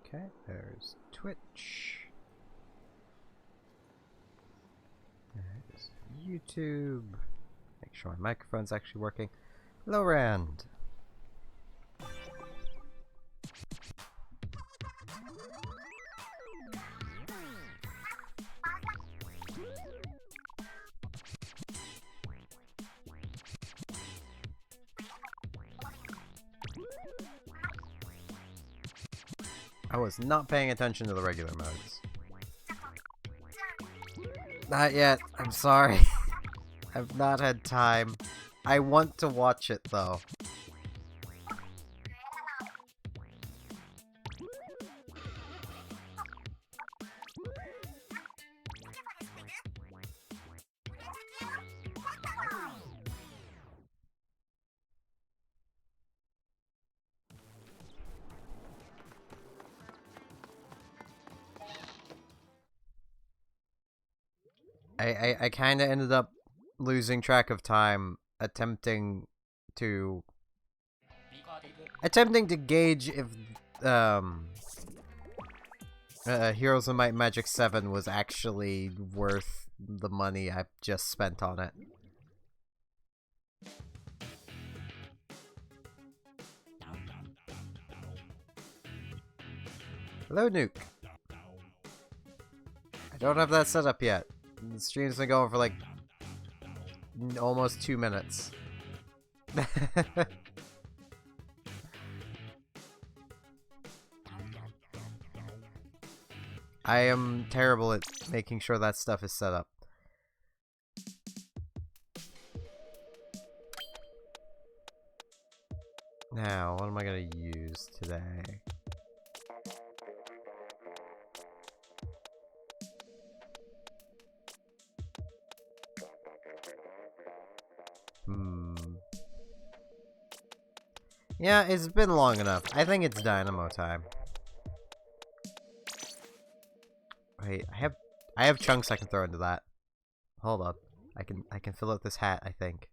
Okay, there's Twitch. There's YouTube. Make sure my microphone's actually working. Hello, Rand. I was not paying attention to the regular modes. Not yet. I'm sorry. I've not had time. I want to watch it though. I kind of ended up losing track of time attempting to gauge if Heroes of Might and Magic 7 was actually worth the money I just spent on it. Hello, Nuke. I don't have that set up yet. The stream's been going for like almost 2 minutes. I am terrible at making sure that stuff is set up. Now, what am I gonna use today? Yeah, it's been long enough. I think it's Dynamo time. Wait, I have chunks I can throw into that. Hold up. I can fill out this hat, I think.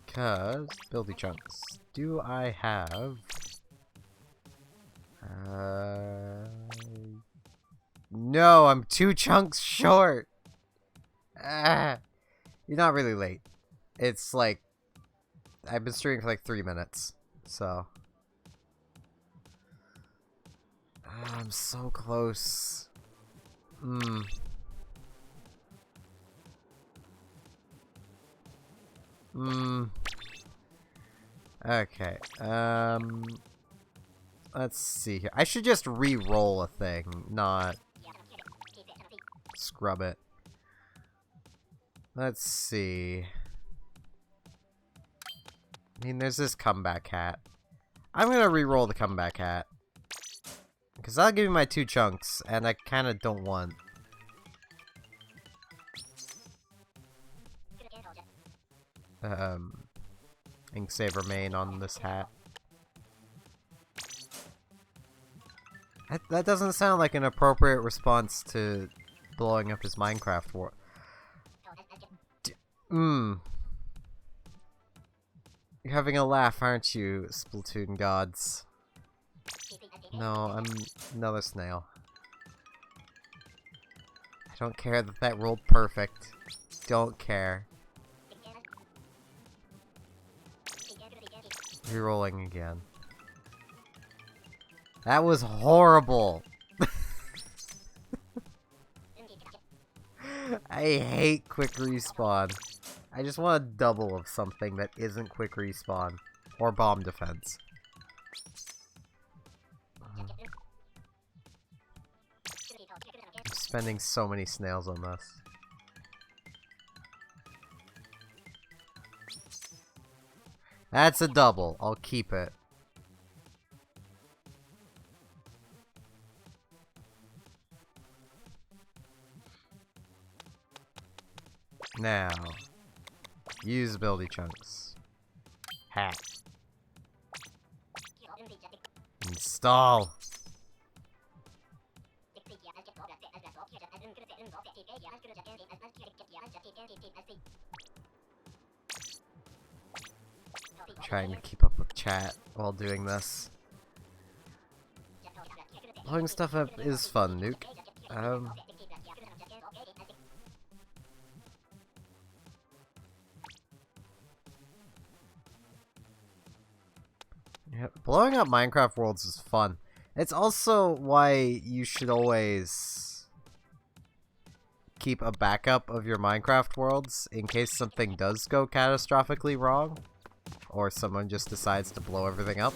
Because buildy chunks. Do I have no, I'm 2 chunks short. You're not really late. It's like I've been streaming for like 3 minutes, so I'm so close. Okay. Let's see here. I should just re-roll a thing, not scrub it. Let's see. I mean, there's this comeback hat. I'm gonna re-roll the comeback hat. Because that'll give me my 2 chunks, and I kind of don't want... Inksaver main on this hat. That doesn't sound like an appropriate response to blowing up his Minecraft war. You're having a laugh, aren't you, Splatoon gods? No, I'm another snail. I don't care that that rolled perfect. Don't care. Rerolling again. That was horrible. I hate quick respawn. I just want a double of something that isn't quick respawn or bomb defense. I'm spending so many snails on this. That's a double. I'll keep it. Now, use buildy chunks. Hat. Install. Trying to keep up with chat while doing this. Blowing stuff up is fun, Nuke. Yeah, blowing up Minecraft worlds is fun. It's also why you should always keep a backup of your Minecraft worlds in case something does go catastrophically wrong, or someone just decides to blow everything up.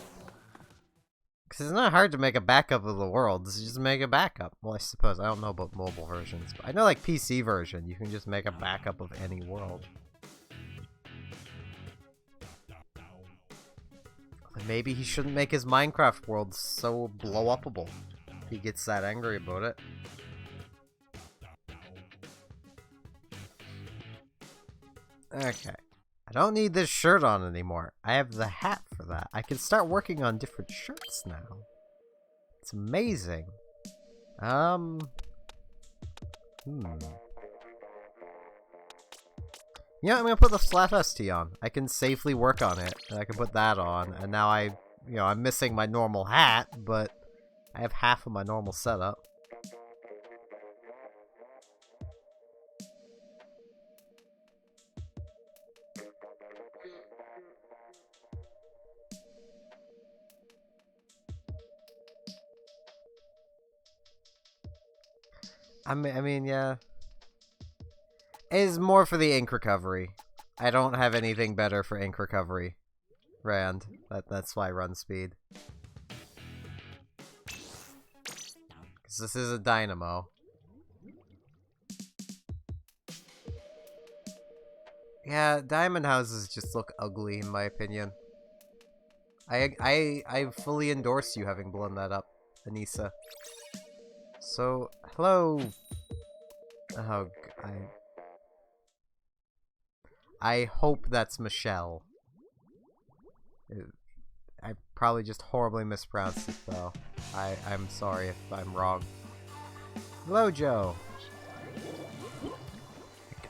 Because it's not hard to make a backup of the worlds, you just make a backup. Well, I suppose, I don't know about mobile versions, but I know like PC version, you can just make a backup of any world. Maybe he shouldn't make his Minecraft world so blow-upable. He gets that angry about it. Okay. I don't need this shirt on anymore. I have the hat for that. I can start working on different shirts now. It's amazing. Yeah, I'm gonna put the Slap ST on. I can safely work on it. And I can put that on, and now I'm missing my normal hat, but I have half of my normal setup. I mean, yeah. It is more for the ink recovery. I don't have anything better for ink recovery. Rand. That's why run speed. Because this is a dynamo. Yeah, diamond houses just look ugly in my opinion. I fully endorse you having blown that up, Anissa. So, hello. Oh, I hope that's Michelle. I probably just horribly mispronounced it though. I'm sorry if I'm wrong. Hello, Joe.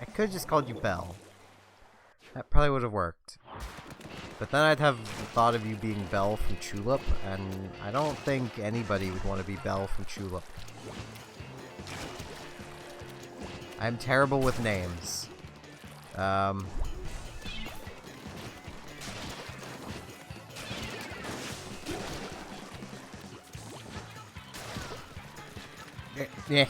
I could have just called you Belle. That probably would have worked. But then I'd have the thought of you being Belle from Tulip, and I don't think anybody would want to be Belle from Tulip. I'm terrible with names. Yeah.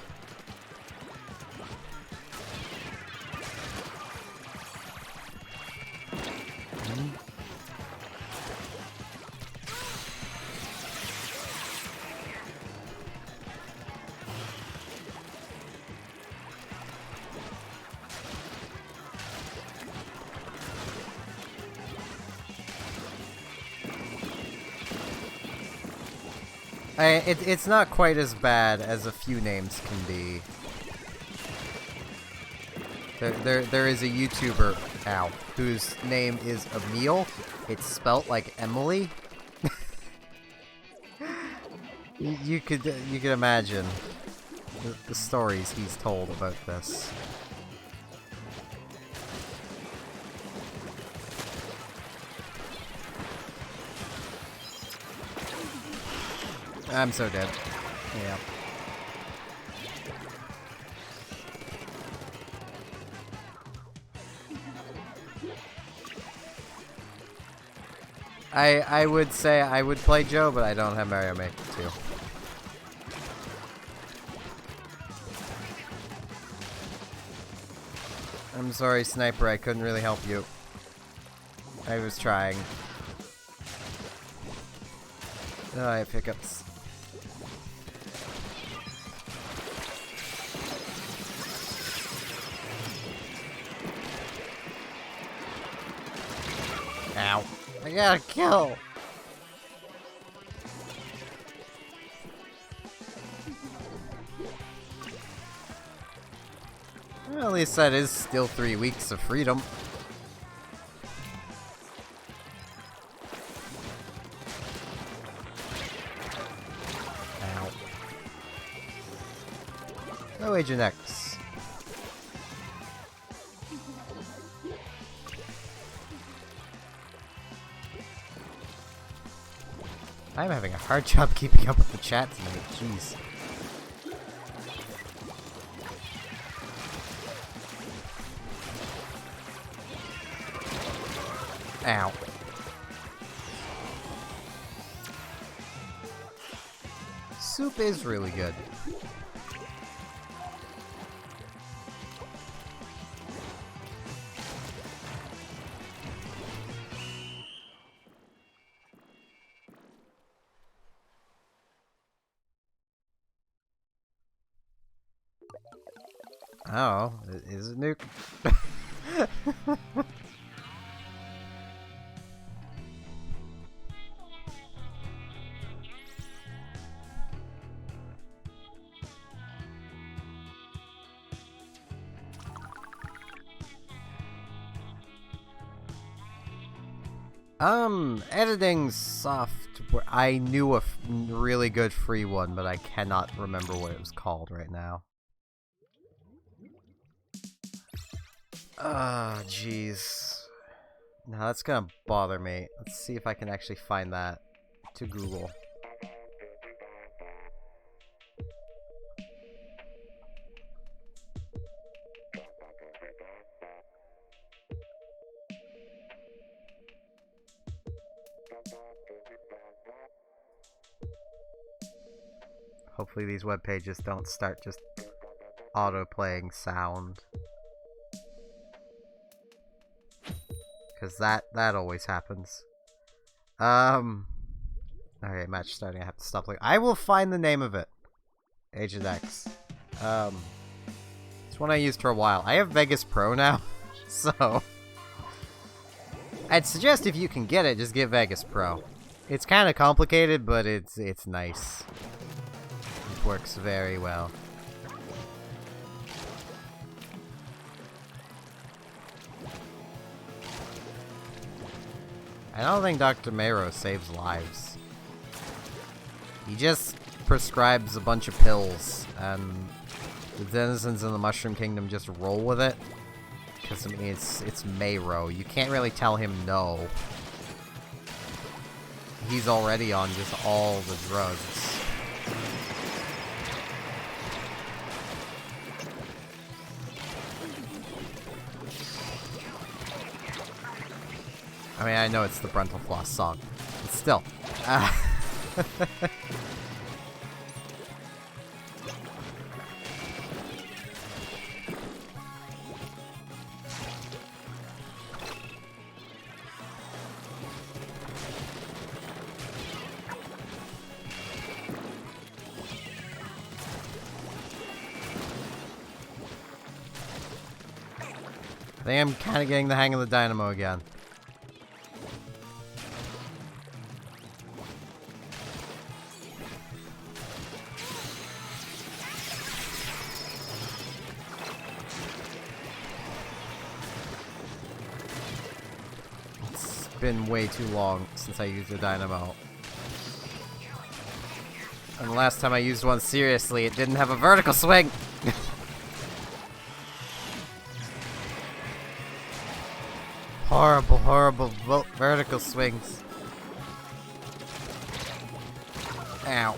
It's not quite as bad as a few names can be. There is a YouTuber now whose name is Emil. It's spelt like Emily. you could imagine the stories he's told about this. I'm so dead. Yeah. I would say I would play Joe, but I don't have Mario Maker 2. I'm sorry, Sniper, I couldn't really help you. I was trying. Oh, I have hiccups. Ow. I got a kill! Well, at least that is still 3 weeks of freedom. Ow. No Agent X. I'm having a hard job keeping up with the chat tonight. Jeez. Ow. Soup is really good. Oh, is it Nuke? Editing software. I knew a really good free one, but I cannot remember what it was called right now. Ah, jeez. Now that's gonna bother me. Let's see if I can actually find that to Google. Hopefully these web pages don't start just auto-playing sound. Because that always happens. Okay, match starting. I have to stop looking. I will find the name of it. Agent X. It's one I used for a while. I have Vegas Pro now, so I'd suggest if you can get it, just get Vegas Pro. It's kind of complicated, but it's nice. It works very well. I don't think Dr. Mero saves lives. He just prescribes a bunch of pills, and the denizens in the Mushroom Kingdom just roll with it. Because, I mean, it's Mero. You can't really tell him no. He's already on just all the drugs. I mean, I know it's the Brental Floss song, but still. I think I'm kind of getting the hang of the dynamo again. Been way too long since I used a dynamo. And the last time I used one seriously, it didn't have a vertical swing! Horrible, horrible vertical swings. Ow.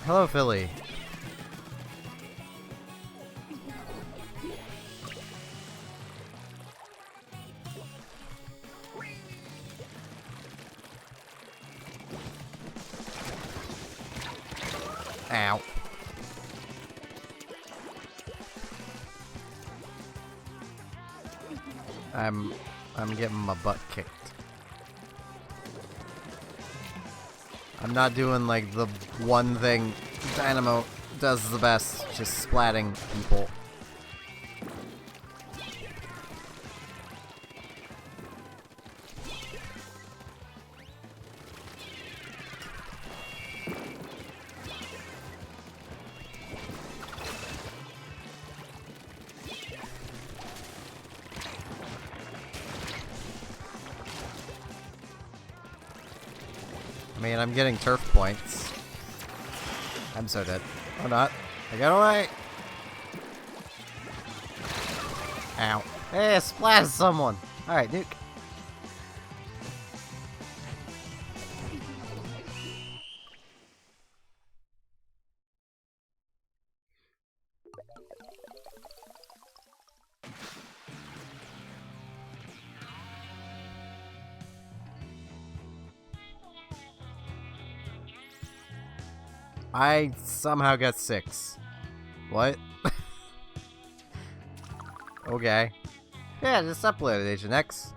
Hello, Philly. Ow. I'm getting my butt kicked. I'm not doing like the one thing Dynamo does the best, just splatting people. I mean, I'm getting turf points. I'm so dead. Or not. I got away! Ow. Hey, I splatted someone! Alright, nuke. I somehow got 6. What? Okay. Yeah, just upload it, Agent X.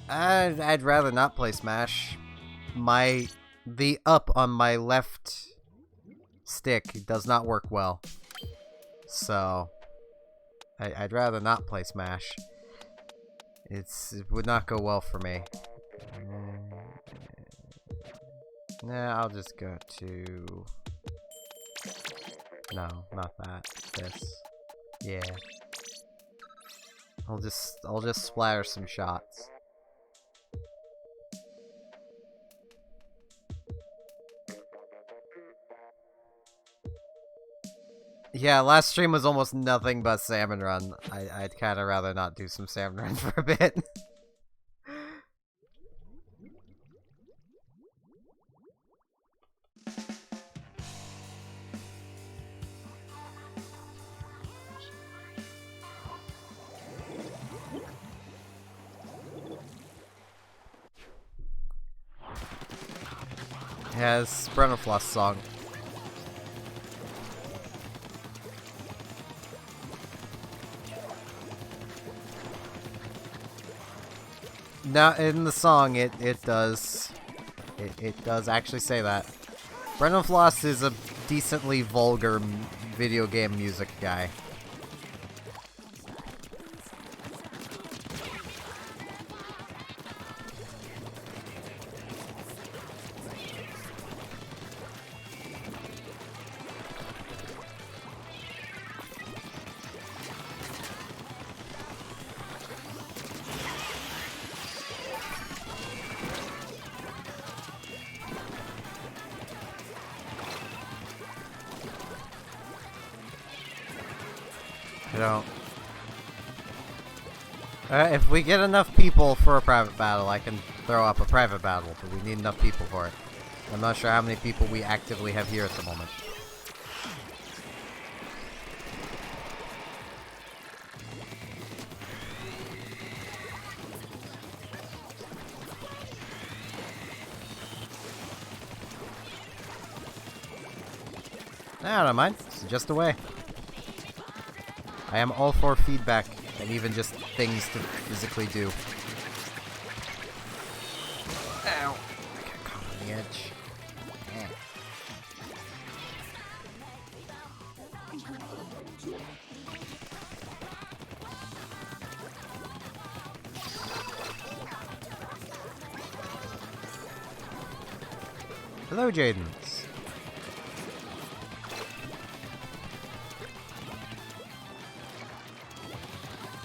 I'd rather not play Smash. The up on my left stick does not work well. So, I'd rather not play Smash. It would not go well for me. Nah, I'll just go to... No, not that. This. Yeah. I'll just splatter some shots. Yeah, last stream was almost nothing but Salmon Run. I'd kind of rather not do some Salmon Run for a bit. Yeah, it's Brennerfloss song. Now in the song, it does actually say that. Brennerfloss is a decently vulgar video game music guy. If we get enough people for a private battle, I can throw up a private battle, but we need enough people for it. I'm not sure how many people we actively have here at the moment. I don't mind. It's just a way. I am all for feedback, and even just things to physically do. Ow. I got caught on the edge. Hello, Jadens.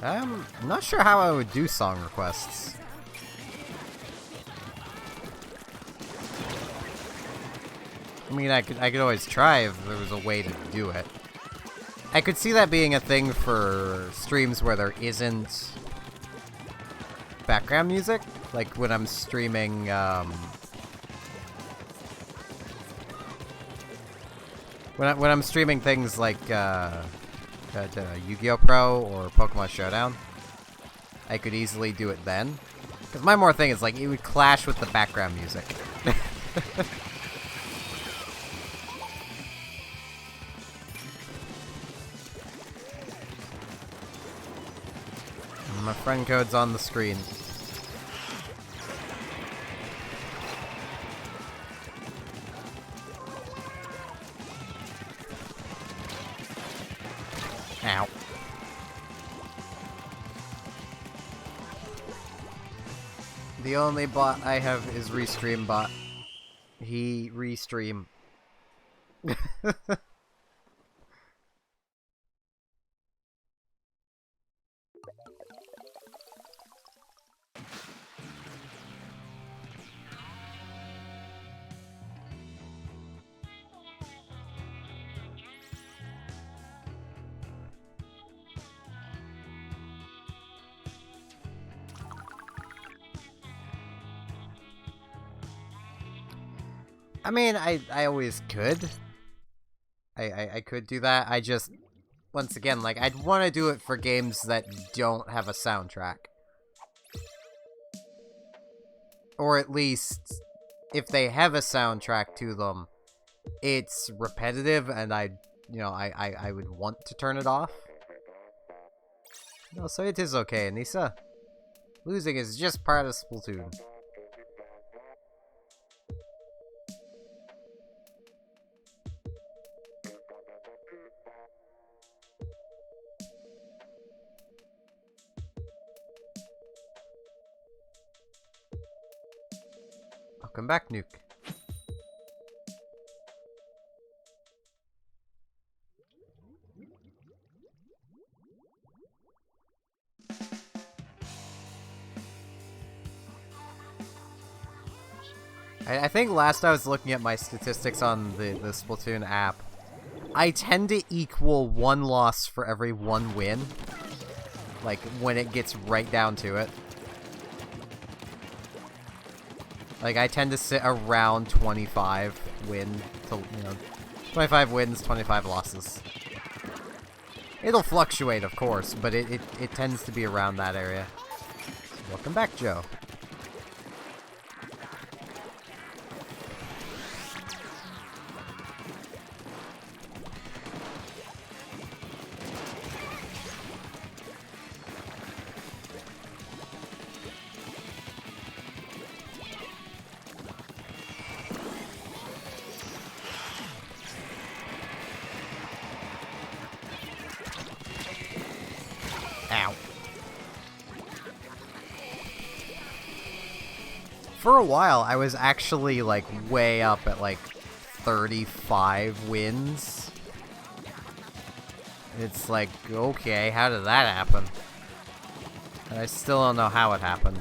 I'm not sure how I would do song requests. I mean, I could always try if there was a way to do it. I could see that being a thing for streams where there isn't background music, like when I'm streaming. When I'm streaming things like Yu-Gi-Oh! Pro or Pokemon Showdown, I could easily do it then. Because my more thing is, like, it would clash with the background music. My friend code's on the screen. Ow. The only bot I have is Restream bot. He restream. I mean, I always could. I could do that. I just, once again, like, I'd want to do it for games that don't have a soundtrack. Or at least, if they have a soundtrack to them, it's repetitive and I would want to turn it off. No, so it is okay, Anissa. Losing is just part of Splatoon. Welcome back, Nuke. I think last I was looking at my statistics on the Splatoon app, I tend to equal 1 loss for every 1 win. Like, when it gets right down to it. Like, I tend to sit around 25 win to, 25 wins, 25 losses. It'll fluctuate, of course, but it tends to be around that area. So welcome back, Joe. Ow. For a while, I was actually, like, way up at, like, 35 wins. It's like, okay, how did that happen? And I still don't know how it happened.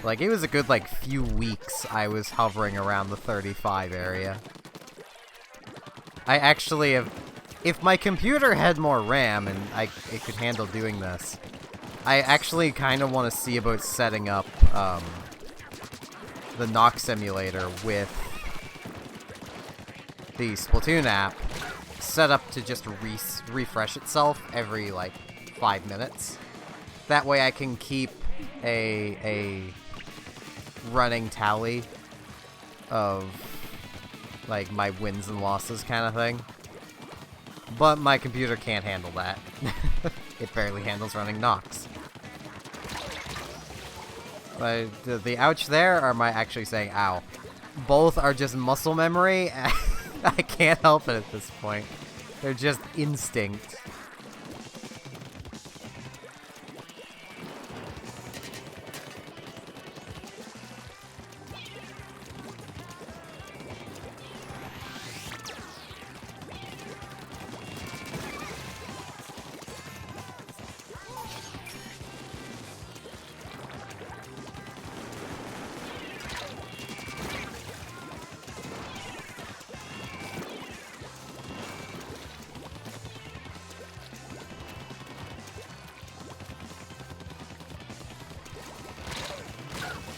Like, it was a good, like, few weeks I was hovering around the 35 area. I actually have... If my computer had more RAM and it could handle doing this, I actually kind of want to see about setting up the Nox emulator with the Splatoon app set up to just refresh itself every, like, 5 minutes. That way I can keep a running tally of, like, my wins and losses kind of thing. But my computer can't handle that. It barely handles running Nox. But the ouch there, or am I actually saying ow? Both are just muscle memory. I can't help it at this point. They're just instinct.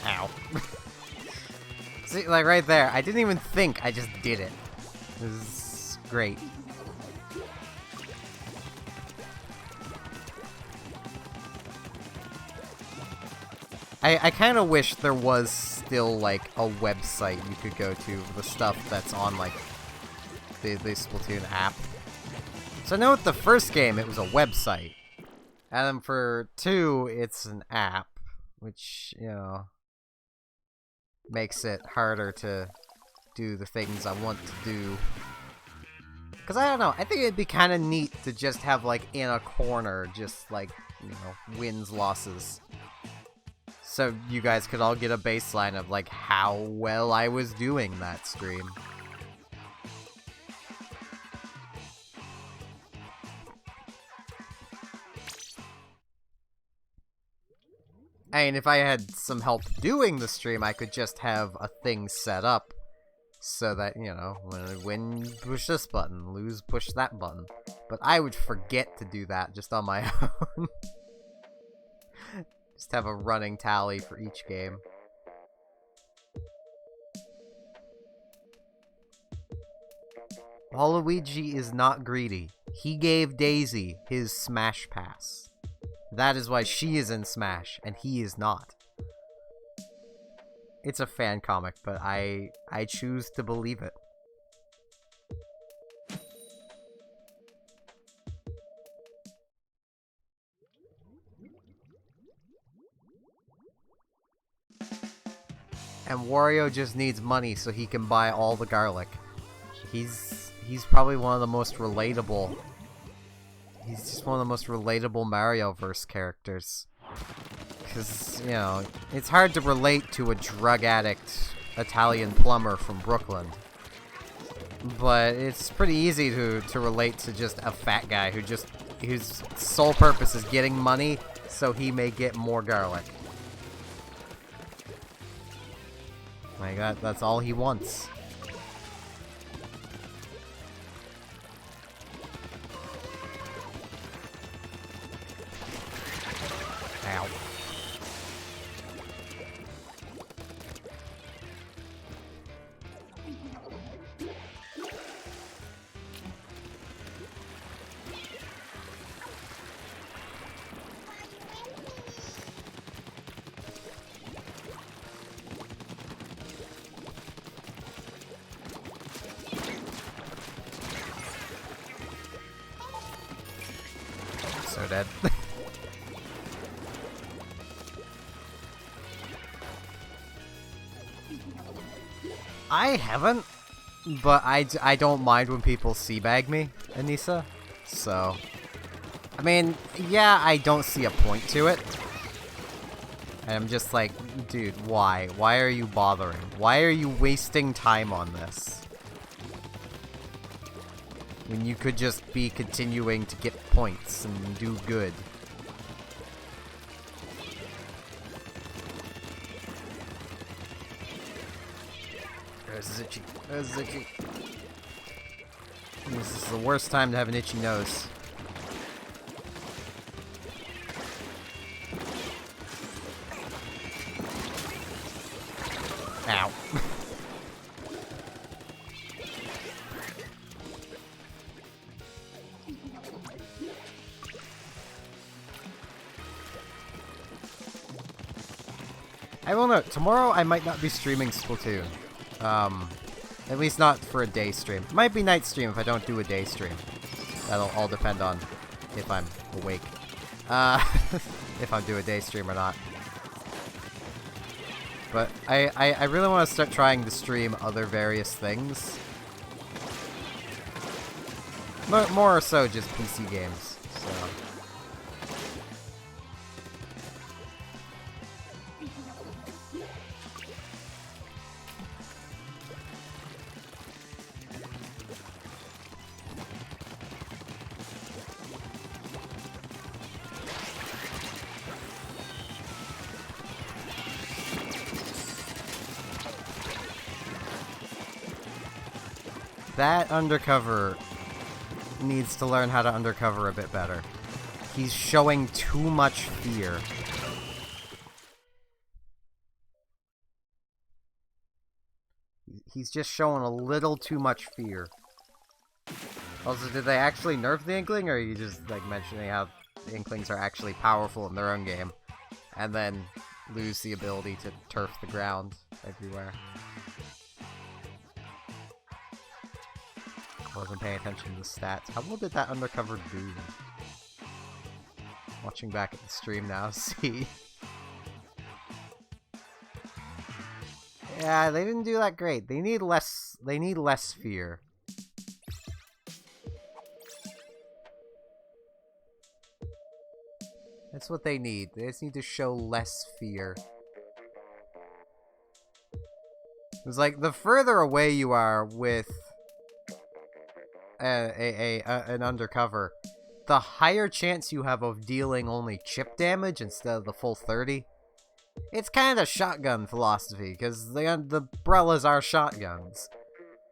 Ow. See, like right there, I didn't even think, I just did it. This is great. I kind of wish there was still, like, a website you could go to for the stuff that's on, like, the Splatoon app. So I know with the first game, it was a website. And then for 2, it's an app, which, makes it harder to do the things I want to do. Because I don't know, I think it'd be kind of neat to just have, like, in a corner, just, like, wins, losses. So you guys could all get a baseline of, like, how well I was doing that stream. I mean, if I had some help doing the stream, I could just have a thing set up so that, when I win, push this button, lose, push that button. But I would forget to do that just on my own. Just have a running tally for each game. Waluigi is not greedy. He gave Daisy his Smash Pass. That is why she is in Smash, and he is not. it's a fan comic, but I choose to believe it. And Wario just needs money so he can buy all the garlic. He's probably one of the most relatable. He's just one of the most relatable Mario-verse characters. Because, you know, it's hard to relate to a drug addict Italian plumber from Brooklyn. But it's pretty easy to relate to just a fat guy whose sole purpose is getting money so he may get more garlic. My god, that's all he wants. Ow. So dead. I haven't, but I don't mind when people teabag me, Anissa. So, I mean, yeah, I don't see a point to it. And I'm just like, dude, why? Why are you bothering? Why are you wasting time on this? When you could just be continuing to get points and do good. There's Zitchy. There's Zitchy. This is the worst time to have an itchy nose. Ow. I will note, tomorrow I might not be streaming Splatoon. At least not for a day stream. Might be night stream if I don't do a day stream. That'll all depend on if I'm awake. If I do a day stream or not. But I really want to start trying to stream other various things. More or so just PC games, so... That undercover needs to learn how to undercover a bit better. He's showing too much fear. He's just showing a little too much fear. Also, did they actually nerf the Inkling, or are you just like mentioning how the Inklings are actually powerful in their own game, and then lose the ability to turf the ground everywhere? Wasn't paying attention to the stats. How well did that undercover do? Watching back at the stream now, see. Yeah, they didn't do that great. They need less fear. That's what they need. They just need to show less fear. It's like, the further away you are with an undercover, the higher chance you have of dealing only chip damage instead of the full 30. It's kind of shotgun philosophy, because the Brellas are shotguns.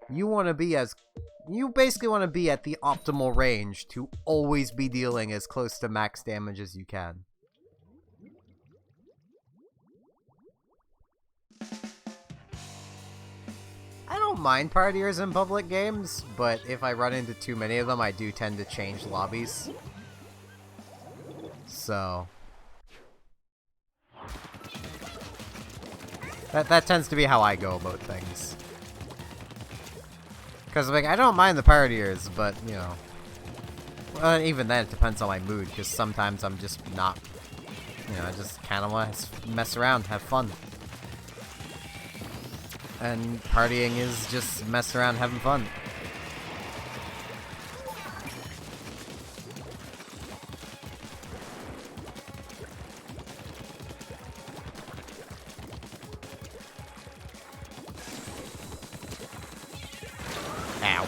You basically want to be at the optimal range to always be dealing as close to max damage as you can. I don't mind partiers in public games, but if I run into too many of them, I do tend to change lobbies. So... That tends to be how I go about things. Because, like, I don't mind the partiers, but, you know... Well, even then, it depends on my mood, because sometimes I'm just not... You know, I just kind of want to mess around, have fun. And partying is just mess around, having fun. Ow.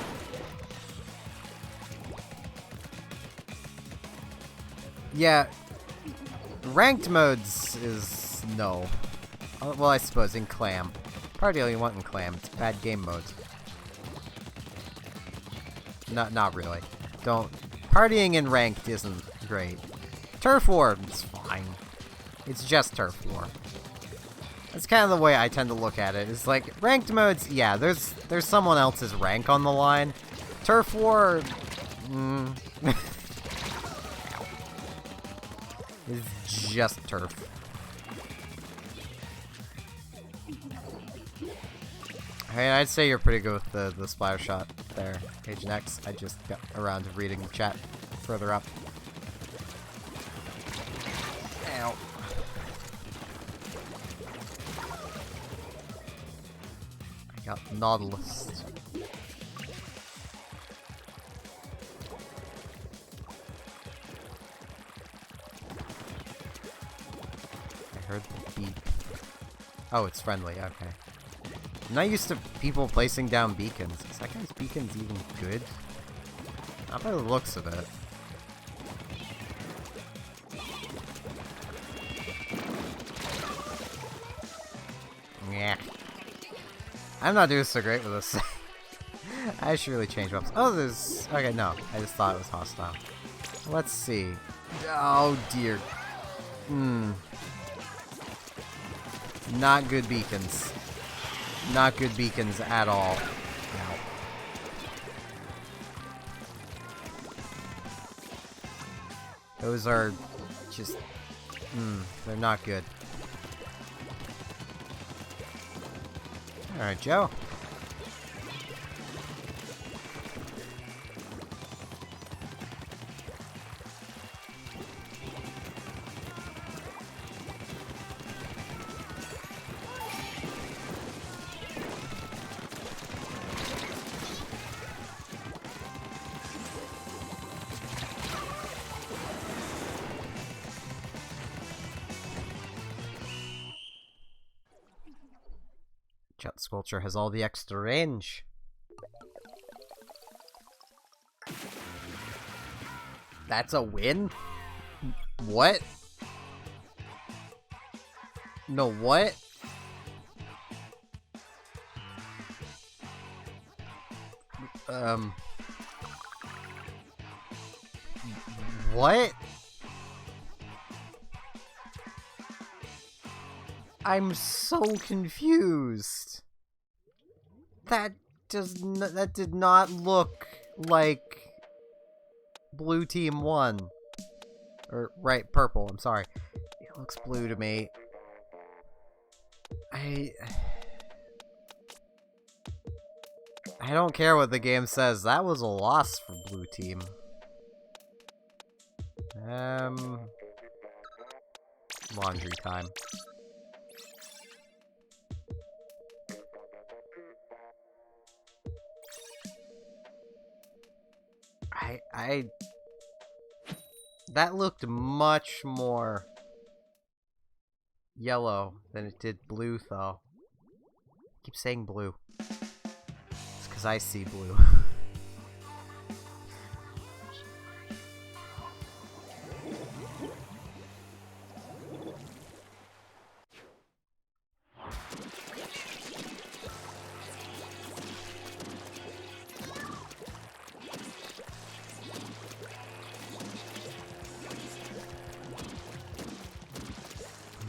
Yeah, ranked modes is no. Well, I suppose in Clam. Party all you want in Clam. It's bad game mode. Not really. Don't. Partying in ranked isn't great. Turf War is fine. It's just Turf War. That's kind of the way I tend to look at it. It's like ranked modes. Yeah, there's someone else's rank on the line. Turf War. Is just turf. I mean, I'd say you're pretty good with the splatter shot there, Agent X. I just got around to reading the chat further up. Ow. I got Nautilus. I heard the beep. Oh, it's friendly, okay. I'm not used to people placing down beacons. Is that guy's beacons even good? Not by the looks of it. Yeah. I'm not doing so great with this. I should really change weapons. Oh, there's... Okay, no. I just thought it was hostile. Let's see. Oh, dear. Not good beacons. Not good beacons at all. No. Those are just... they're not good. Alright, Joe. Jet Sculpture has all the extra range. That's a win? What? No, what? What? I'm so confused. That did not look like blue team won. Or right, purple, I'm sorry. It looks blue to me. I don't care what the game says. That was a loss for blue team. Laundry time. That looked much more yellow than it did blue, though. I keep saying blue. It's because I see blue.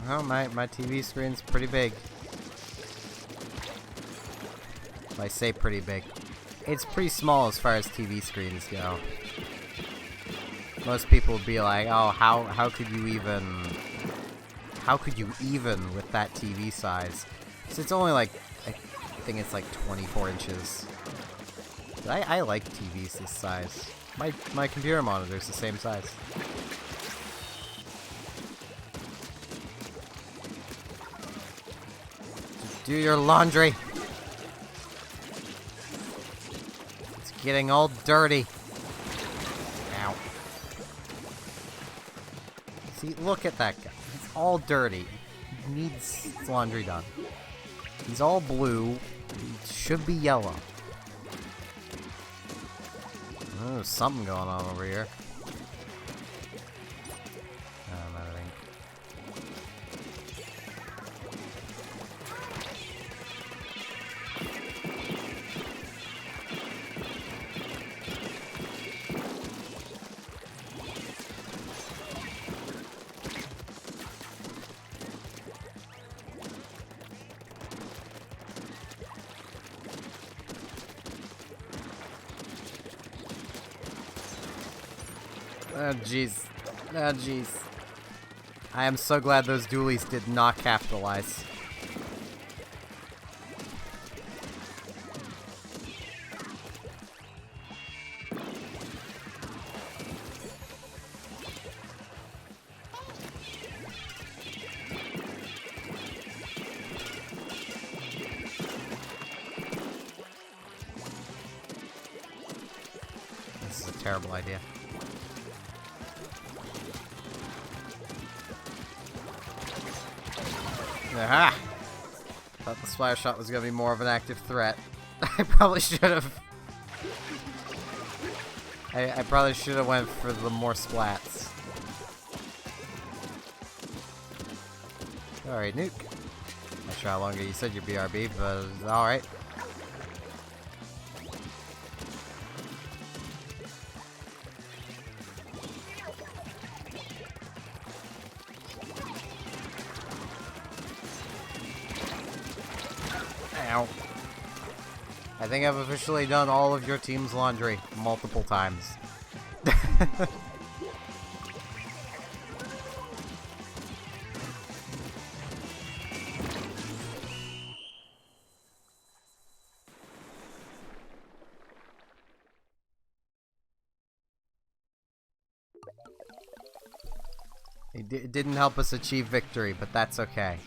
Well, my TV screen's pretty big. I say pretty big. It's pretty small as far as TV screens go. Most people would be like, oh, how could you even with that TV size? So it's only like, I think it's like 24 inches. But I like TVs this size. My computer monitor's the same size. Just do your laundry. It's getting all dirty. Ow. See, look at that guy. He's all dirty. He needs his laundry done. He's all blue. He should be yellow. Oh, there's something going on over here. I think. Oh jeez. Oh jeez. I am so glad those dualies did not capitalize. This is a terrible idea. Aha! Thought the splash shot was gonna be more of an active threat. I probably should have. I probably should have went for the more splats. Alright, nuke. Not sure how long ago you said your BRB, but alright. Ow. I think I've officially done all of your team's laundry multiple times. It didn't help us achieve victory, but that's okay.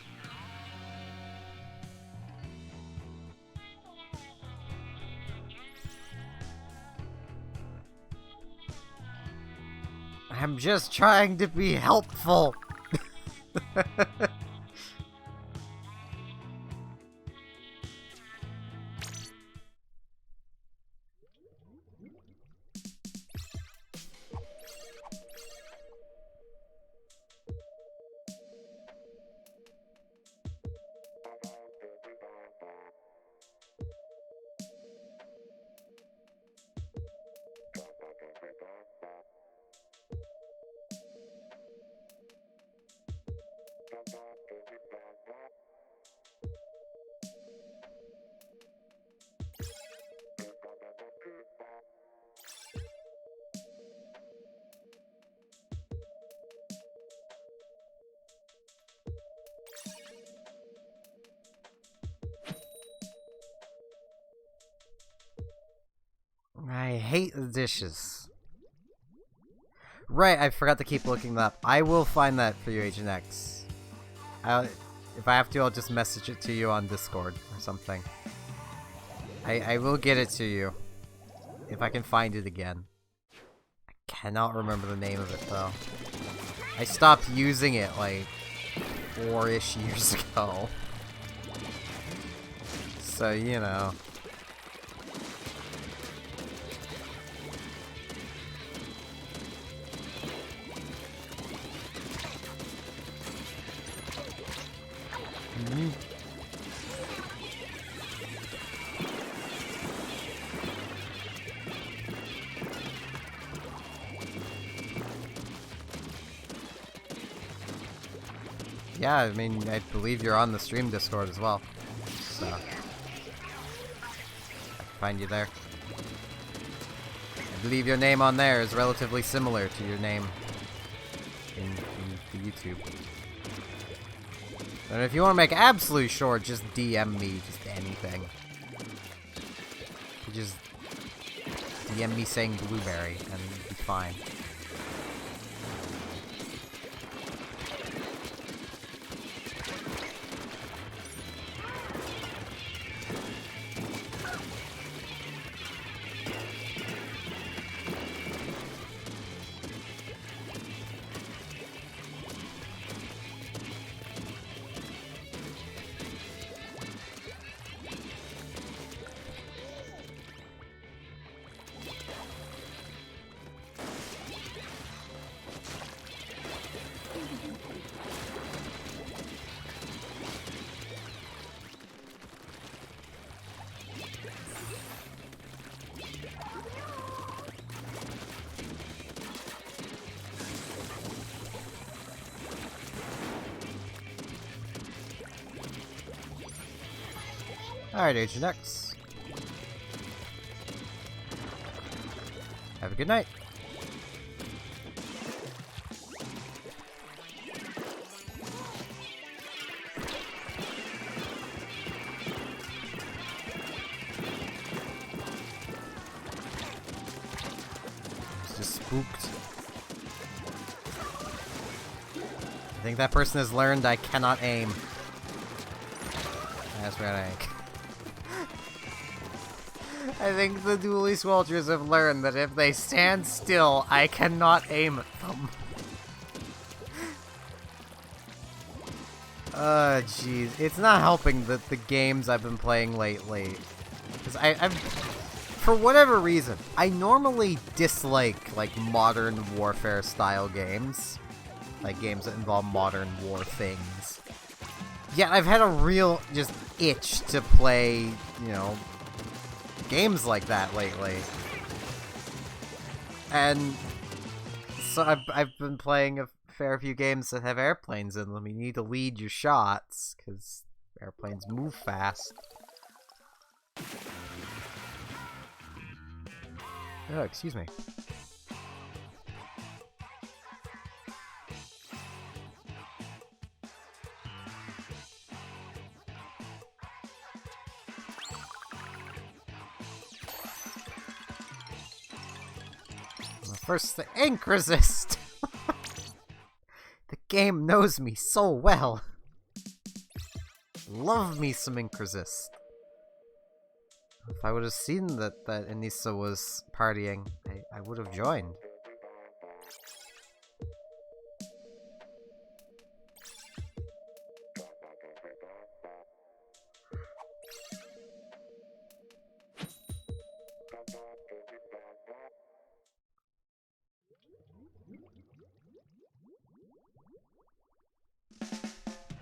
I'm just trying to be helpful. I hate the dishes. Right, I forgot to keep looking that up. I will find that for you, Agent X. If I have to, I'll just message it to you on Discord or something. I will get it to you. If I can find it again. I cannot remember the name of it, though. I stopped using it, like, 4-ish years ago. So, you know. Yeah, I mean, I believe you're on the stream Discord as well, so I can find you there. I believe your name on there is relatively similar to your name in the YouTube. And if you want to make absolute sure, just DM me, just anything. You just DM me saying blueberry, and it'll be fine. Alright, Agent X. Have a good night. Just spooked. I think that person has learned I cannot aim. That's what I think. I think the dually swelters have learned that if they stand still, I cannot aim at them. Jeez. It's not helping that the games I've been playing lately. Because I've... For whatever reason, I normally dislike, like, modern warfare-style games. Like, games that involve modern war things. Yet I've had a real, just, itch to play, you know, games like that lately. And so I've been playing a fair few games that have airplanes in them. You need to lead your shots, because airplanes move fast. Oh, excuse me. First, the ink resist! The game knows me so well. Love me some ink resist. If I would have seen that Anissa was partying, I would have joined.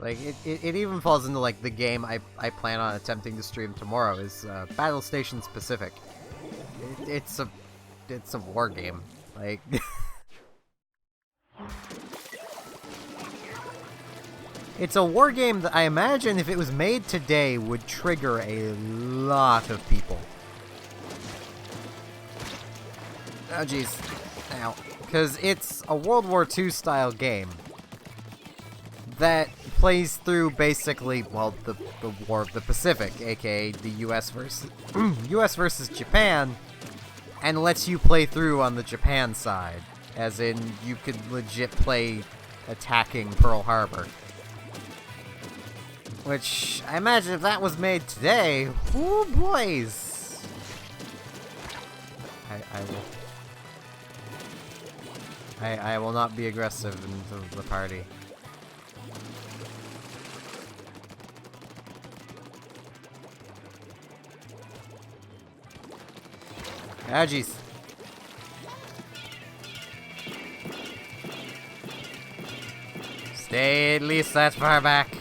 Like, it even falls into, like, the game I plan on attempting to stream tomorrow is, Battle Station Specific. It's a war game. Like... It's a war game that I imagine if it was made today would trigger a lot of people. Oh, jeez. Ow. Because it's a World War II style game that plays through basically, well, the War of the Pacific, aka the US versus Japan, and lets you play through on the Japan side. As in, you could legit play attacking Pearl Harbor. Which, I imagine if that was made today, whoo boys! I will not be aggressive into the party. Ah, jeez. Stay at least that far back.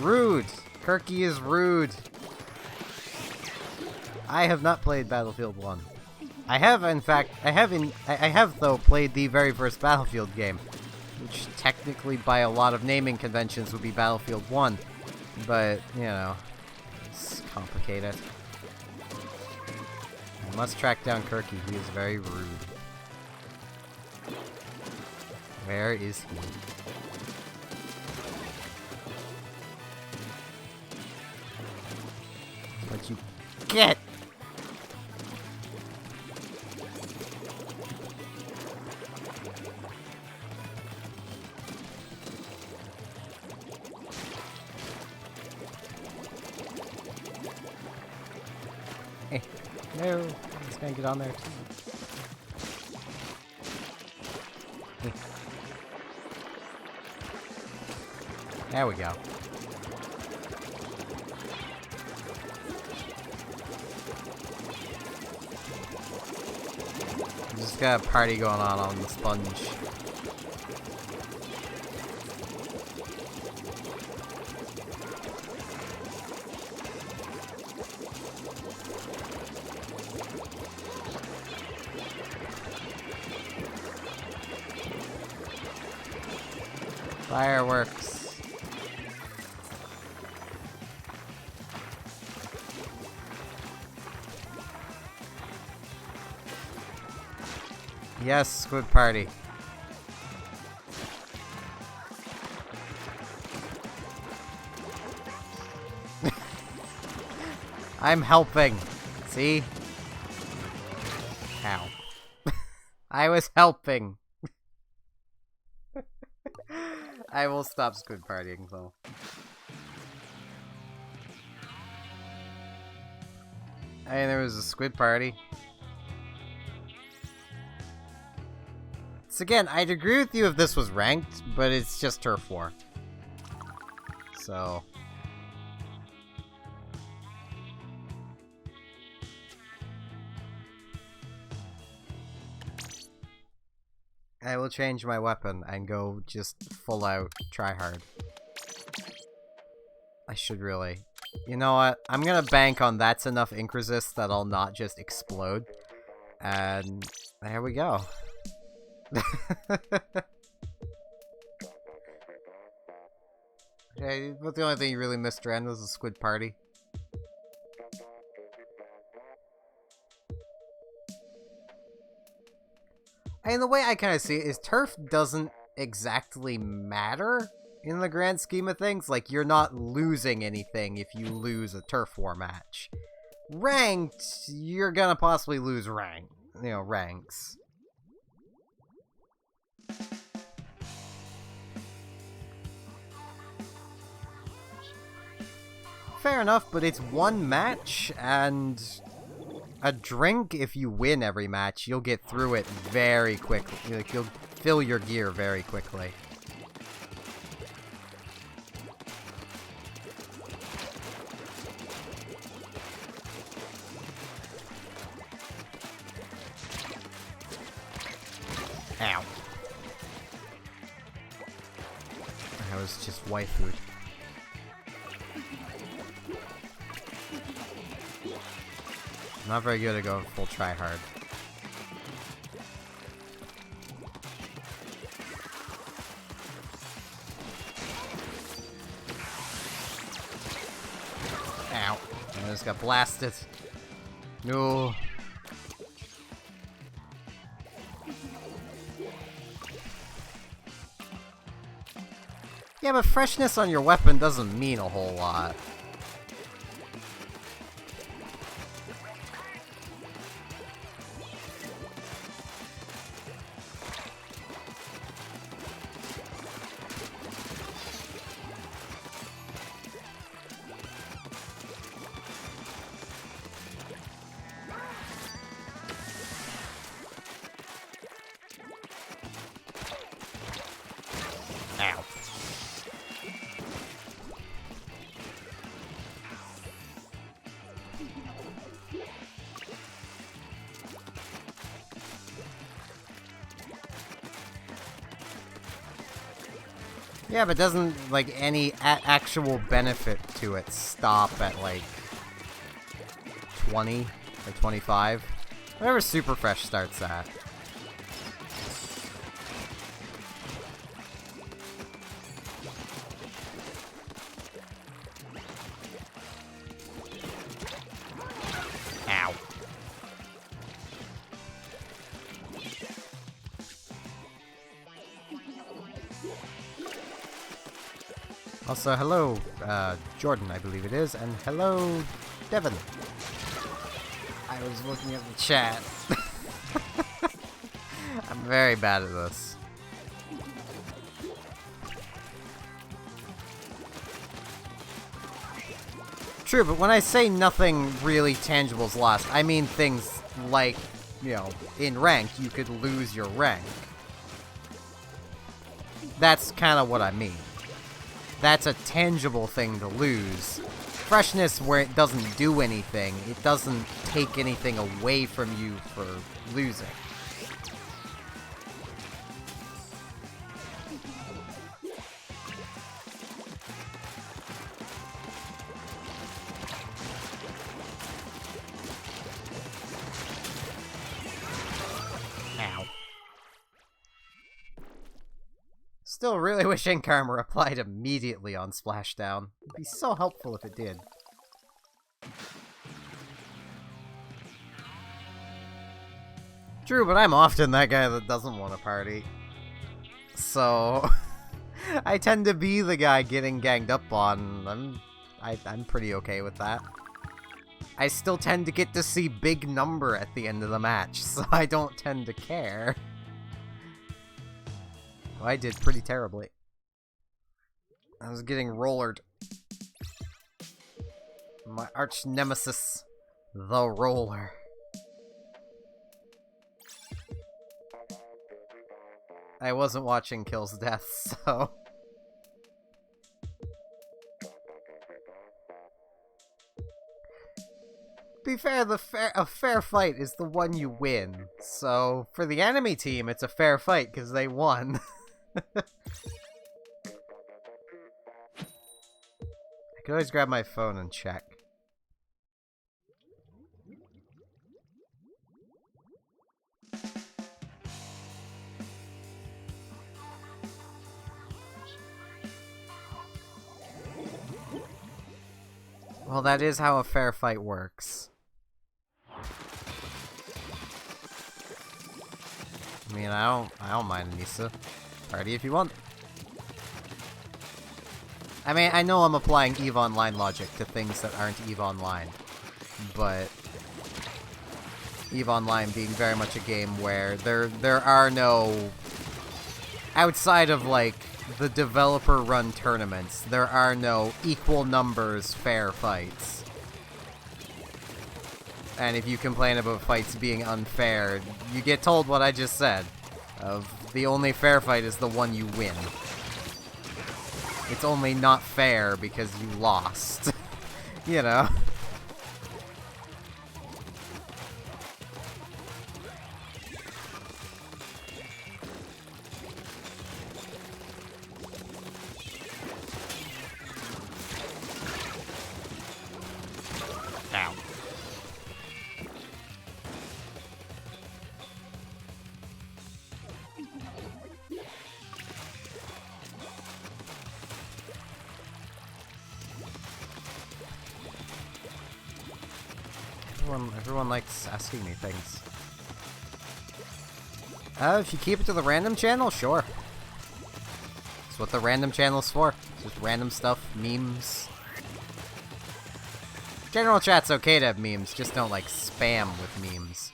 Rude! Kirky is rude. I have not played Battlefield 1. I have, in fact, I have, though, played the very first Battlefield game, which technically, by a lot of naming conventions, would be Battlefield 1. But, you know, it's complicated. I must track down Kirky. He is very rude. Where is he? What'd you get? Hey, no, I'm just gonna get on there too. Hey. There we go. Just got a party going on the sponge. Fireworks. Yes, squid party. I'm helping. See? Ow. I was helping. I will stop squid partying though. Hey, there was a squid party. So again, I'd agree with you if this was ranked, but it's just Turf War. So... I will change my weapon and go just full out try hard. I should really. You know what? I'm gonna bank on that's enough ink resist that I'll not just explode. And there we go. Yeah, but the only thing you really missed, Ren, was the squid party. And the way I kind of see it is turf doesn't exactly matter in the grand scheme of things. Like, you're not losing anything if you lose a turf war match. Ranked, you're gonna possibly lose ranks. Fair enough, but it's one match, and a drink, if you win every match, you'll get through it very quickly. Like, you'll fill your gear very quickly. Ow. That was just waifu. Not very good at going full try hard. Ow. I just got blasted. No. Yeah, but freshness on your weapon doesn't mean a whole lot. Ow. Yeah, but doesn't, like, any actual benefit to it stop at, like, 20 or 25? Whatever Super Fresh starts at. Ow. Also, hello, Jordan, I believe it is, and hello, Devin. I was looking at the chat. I'm very bad at this. True, but when I say nothing really tangible is lost, I mean things like, you know, in rank, you could lose your rank. That's kind of what I mean. That's a tangible thing to lose. Freshness, where it doesn't do anything, it doesn't take anything away from you for losing. Ow. Still really wish Ink Armor applied immediately on Splashdown. It'd be so helpful if it did. True, but I'm often that guy that doesn't want to party. So, I tend to be the guy getting ganged up on. I'm pretty okay with that. I still tend to get to see big number at the end of the match, so I don't tend to care. Well, I did pretty terribly. I was getting rollered. My arch nemesis, the roller. I wasn't watching Kill's death, so... Be fair, a fair fight is the one you win. So, for the enemy team, it's a fair fight because they won. I could always grab my phone and check. Well, that is how a fair fight works. I mean, I don't mind, Anissa. Party if you want. I mean, I know I'm applying EVE Online logic to things that aren't EVE Online, but EVE Online being very much a game where there are no, outside of like the developer-run tournaments, there are no equal numbers fair fights. And if you complain about fights being unfair, you get told what I just said. Of the only fair fight is the one you win. It's only not fair because you lost. You know? Ow. Everyone likes asking me things. If you keep it to the random channel, sure. That's what the random channel's for. Just random stuff, memes. General chat's okay to have memes, just don't like spam with memes.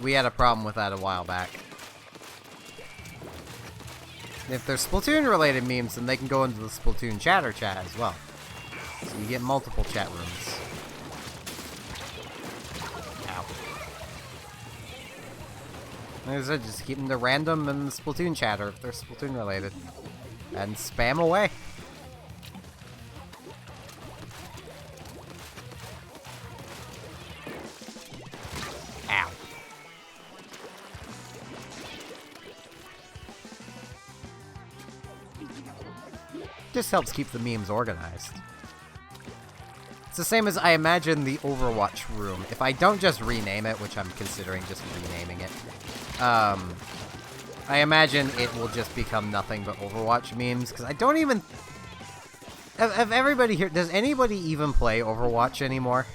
We had a problem with that a while back. If there's Splatoon related memes, then they can go into the Splatoon chatter chat as well. So you get multiple chat rooms. Like I said, just keep them to random and Splatoon chatter if they're Splatoon related. And spam away. Ow. Just helps keep the memes organized. It's the same as I imagine the Overwatch room. If I don't just rename it, which I'm considering just renaming it, I imagine it will just become nothing but Overwatch memes, because I don't even... Of everybody here, does anybody even play Overwatch anymore?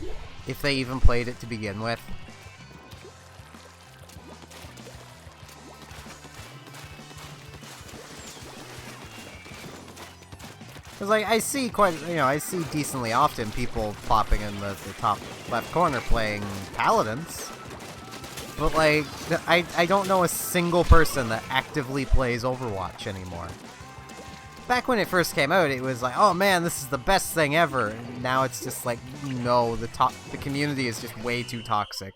If they even played it to begin with? Cause like I see I see decently often people popping in the top left corner playing paladins, but like I don't know a single person that actively plays Overwatch anymore. Back when it first came out, it was like, oh man, this is the best thing ever. And now it's just like, no, the community is just way too toxic.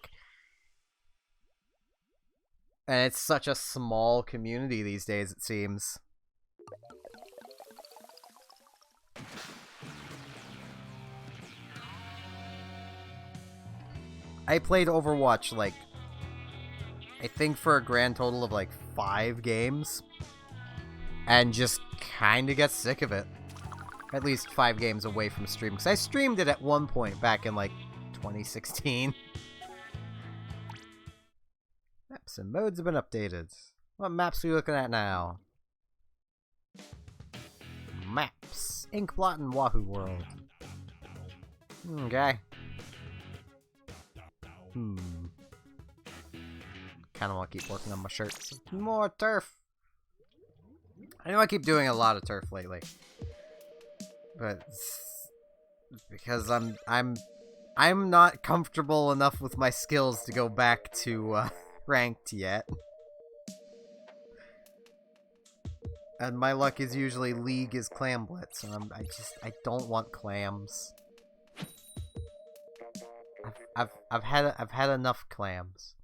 And it's such a small community these days, it seems. I played Overwatch, like, I think for a grand total of like 5 games. And just kind of get sick of it. At least 5 games away from stream. Because I streamed it at one point back in like 2016. Maps and modes have been updated. What maps are we looking at now? Maps. Inkblot and Wahoo World. Okay. Kind of want to keep working on my shirts. More turf. I know I keep doing a lot of turf lately, but because I'm not comfortable enough with my skills to go back to ranked yet, and my luck is usually League is Clam Blitz, so I don't want clams. I've had enough clams.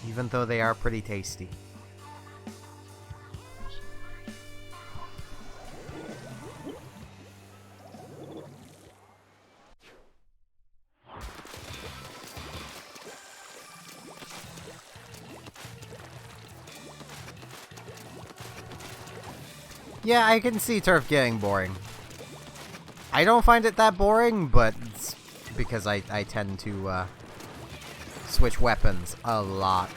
Even though they are pretty tasty. Yeah, I can see turf getting boring. I don't find it that boring, but it's because I tend to switch weapons a lot.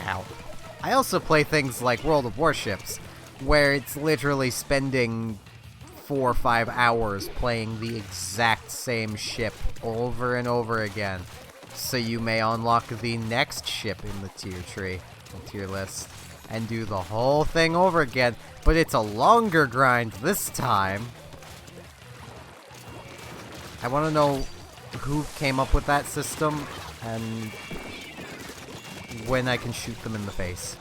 Ow. I also play things like World of Warships, where it's literally spending 4 or 5 hours playing the exact same ship over and over again, so you may unlock the next ship in the tier tree, the tier list, and do the whole thing over again, but it's a longer grind this time. I want to know who came up with that system, and when I can shoot them in the face.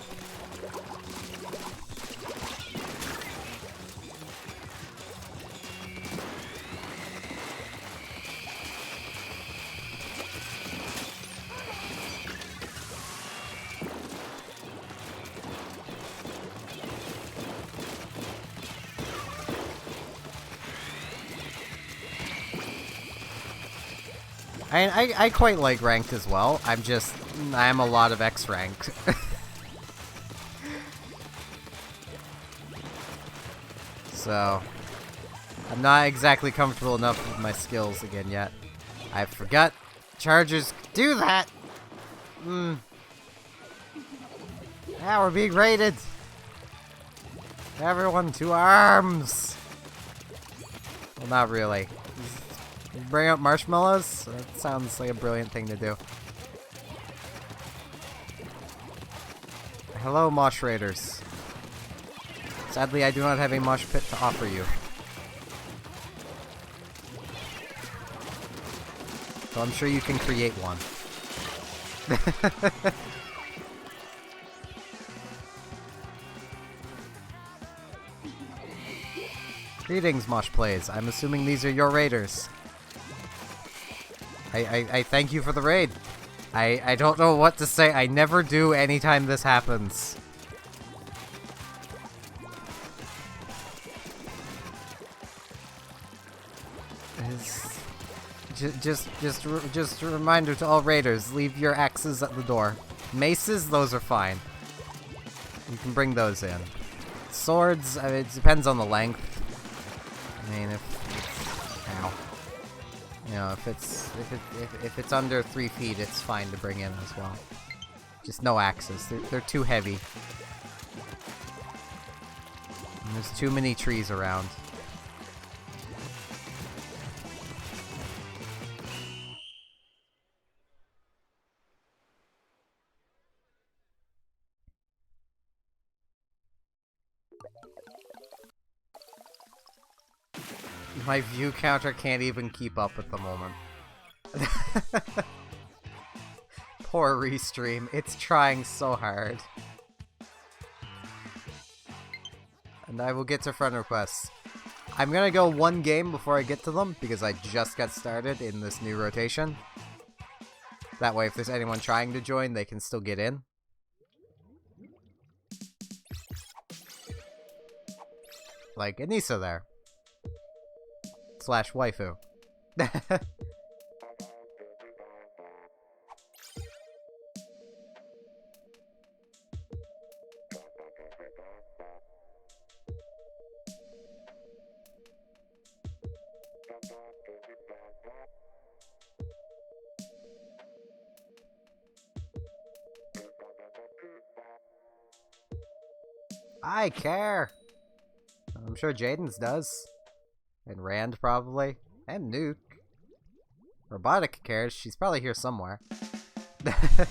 I quite like ranked as well. I'm a lot of X ranked. So, I'm not exactly comfortable enough with my skills again yet. I forgot chargers do that! Now we're being raided! Everyone to arms! Well, not really. Bring out marshmallows? That sounds like a brilliant thing to do. Hello, mosh raiders. Sadly, I do not have a mosh pit to offer you. So I'm sure you can create one. Greetings, Mosh Plays. I'm assuming these are your raiders. I thank you for the raid. I don't know what to say. I never do anytime this happens. Just a reminder to all raiders, leave your axes at the door. Maces, those are fine. You can bring those in. Swords, it depends on the length. I mean, ow. You know, if it's under 3 feet, it's fine to bring in as well. Just no axes. They're too heavy. And there's too many trees around. My view counter can't even keep up at the moment. Poor Restream, it's trying so hard. And I will get to friend requests. I'm gonna go one game before I get to them, because I just got started in this new rotation. That way, if there's anyone trying to join, they can still get in. Like Anissa there. / waifu. I care. I'm sure Jaden's does. And Rand probably. And Nuke. Robotic cares. She's probably here somewhere. I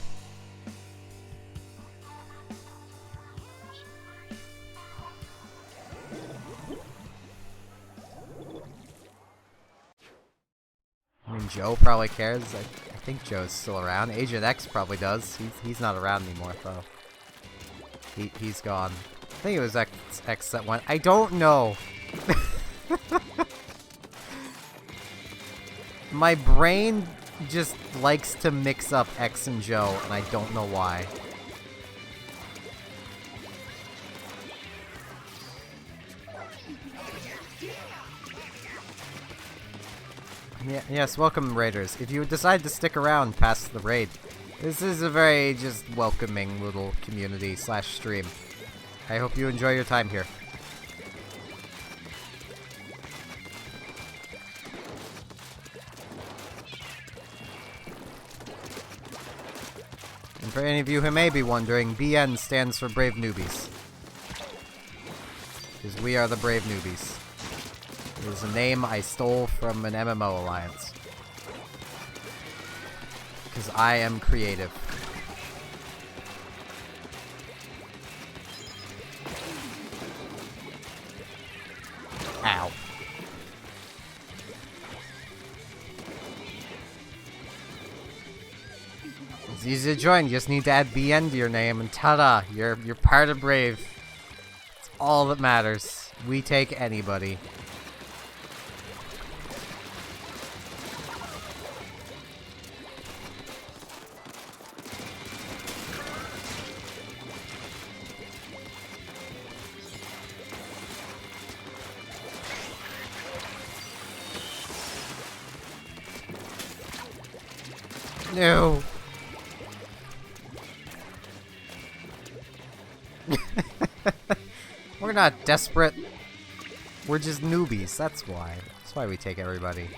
mean, Joe probably cares. I think Joe's still around. Agent X probably does. He's not around anymore, though. He's gone. I think it was X that went. I don't know. My brain just likes to mix up X and Joe, and I don't know why. Yeah, yes, welcome, Raiders. If you decide to stick around past the raid, this is a very just welcoming little community / stream. I hope you enjoy your time here. And for any of you who may be wondering, BN stands for Brave Newbies. Because we are the Brave Newbies. It is a name I stole from an MMO alliance. Because I am creative. Ow. It's easy to join, you just need to add BN to your name and ta-da, you're part of Brave. It's all that matters. We take anybody. No. We're not desperate. We're just newbies, that's why. That's why we take everybody.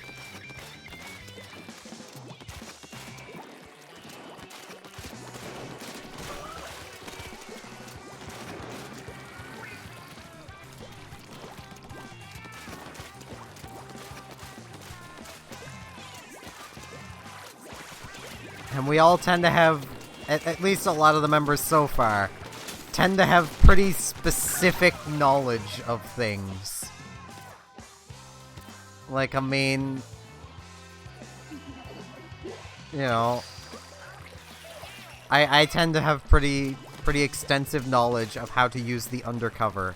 And we all tend to have, at least a lot of the members so far, tend to have pretty specific knowledge of things. Like, I mean, you know, I tend to have pretty extensive knowledge of how to use the undercover.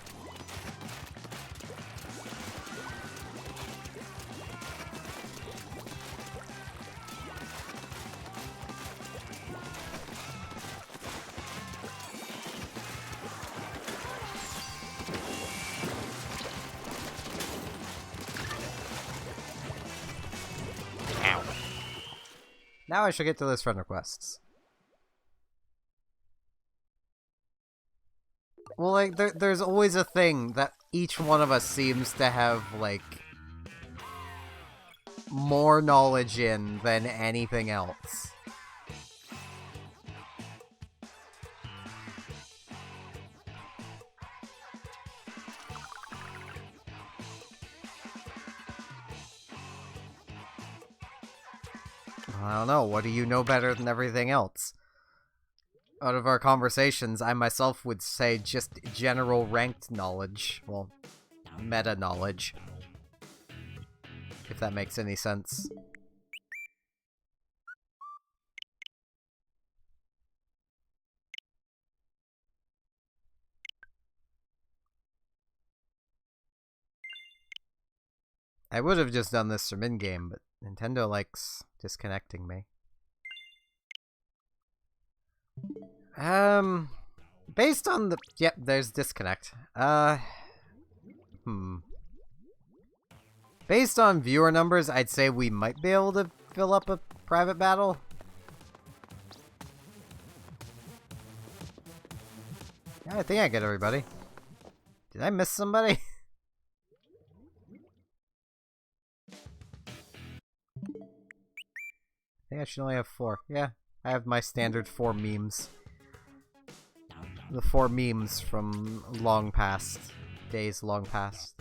Now I should get to those friend requests. Well, like, there's always a thing that each one of us seems to have, like, more knowledge in than anything else. I don't know, what do you know better than everything else? out of our conversations, I myself would say just general ranked knowledge. Well, meta knowledge. If that makes any sense. I would have just done this from in-game, but Nintendo likes disconnecting me. Based on the... Yep, there's disconnect. Based on viewer numbers, I'd say we might be able to fill up a private battle. Yeah, I think I get everybody. Did I miss somebody? I think I should only have 4. Yeah, I have my standard 4 memes. The 4 memes from long past. Days long past.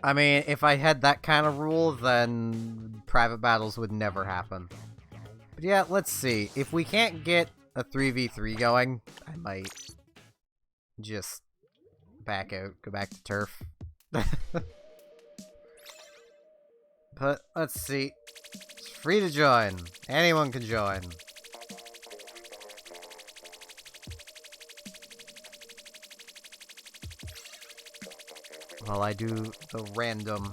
I mean, if I had that kind of rule, then private battles would never happen. But yeah, let's see. If we can't get a 3v3 going, I might just back out, go back to turf. But let's see. It's free to join. Anyone can join. While I do the random.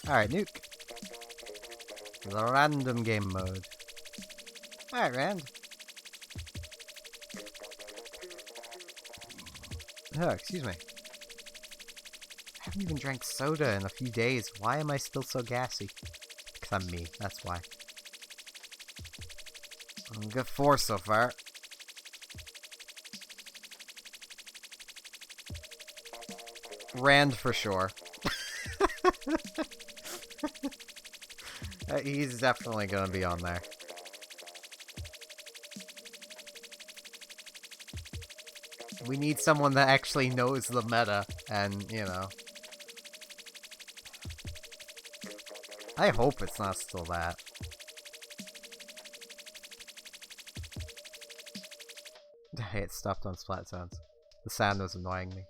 Alright, nuke. The random game mode. Alright, Rand. Oh, excuse me. I haven't even drank soda in a few days. Why am I still so gassy? Because I'm me, that's why. I've got 4 so far. Rand for sure. He's definitely gonna be on there. We need someone that actually knows the meta, and, you know. I hope it's not still that. It stopped on splat sounds. The sound was annoying me.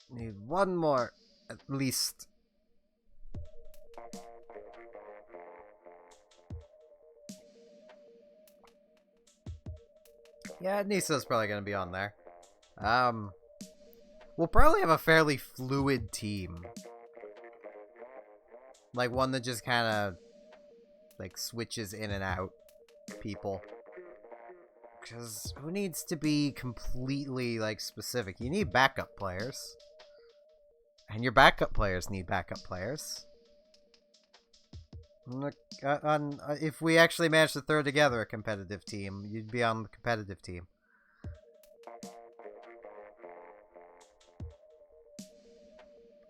Need 1 more, at least. Yeah, Nisa's probably gonna be on there. We'll probably have a fairly fluid team. Like one that just kind of like switches in and out people. Because who needs to be completely like specific? You need backup players. And your backup players need backup players. If we actually managed to throw together a competitive team, you'd be on the competitive team.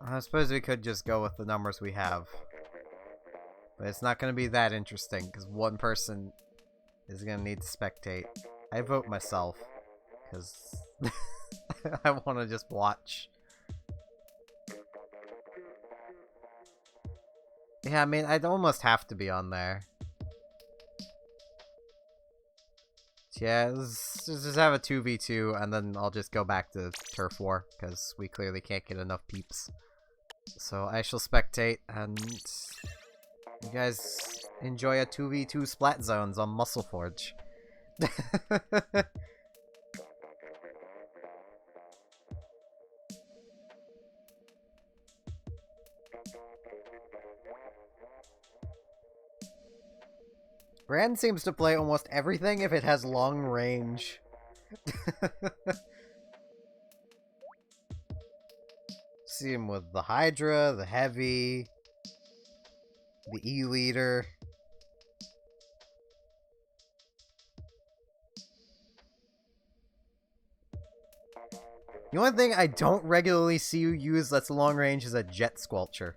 I suppose we could just go with the numbers we have. But it's not going to be that interesting, because one person is going to need to spectate. I vote myself, because I want to just watch. Yeah, I mean, I'd almost have to be on there. Yeah, let's just have a 2v2, and then I'll just go back to Turf War, because we clearly can't get enough peeps. So I shall spectate, and you guys enjoy a 2v2 Splat Zones on Muscle Forge. Rand seems to play almost everything if it has long range. See him with the Hydra, the Heavy, the E-Leader. The only thing I don't regularly see you use that's long range is a Jet Squelcher.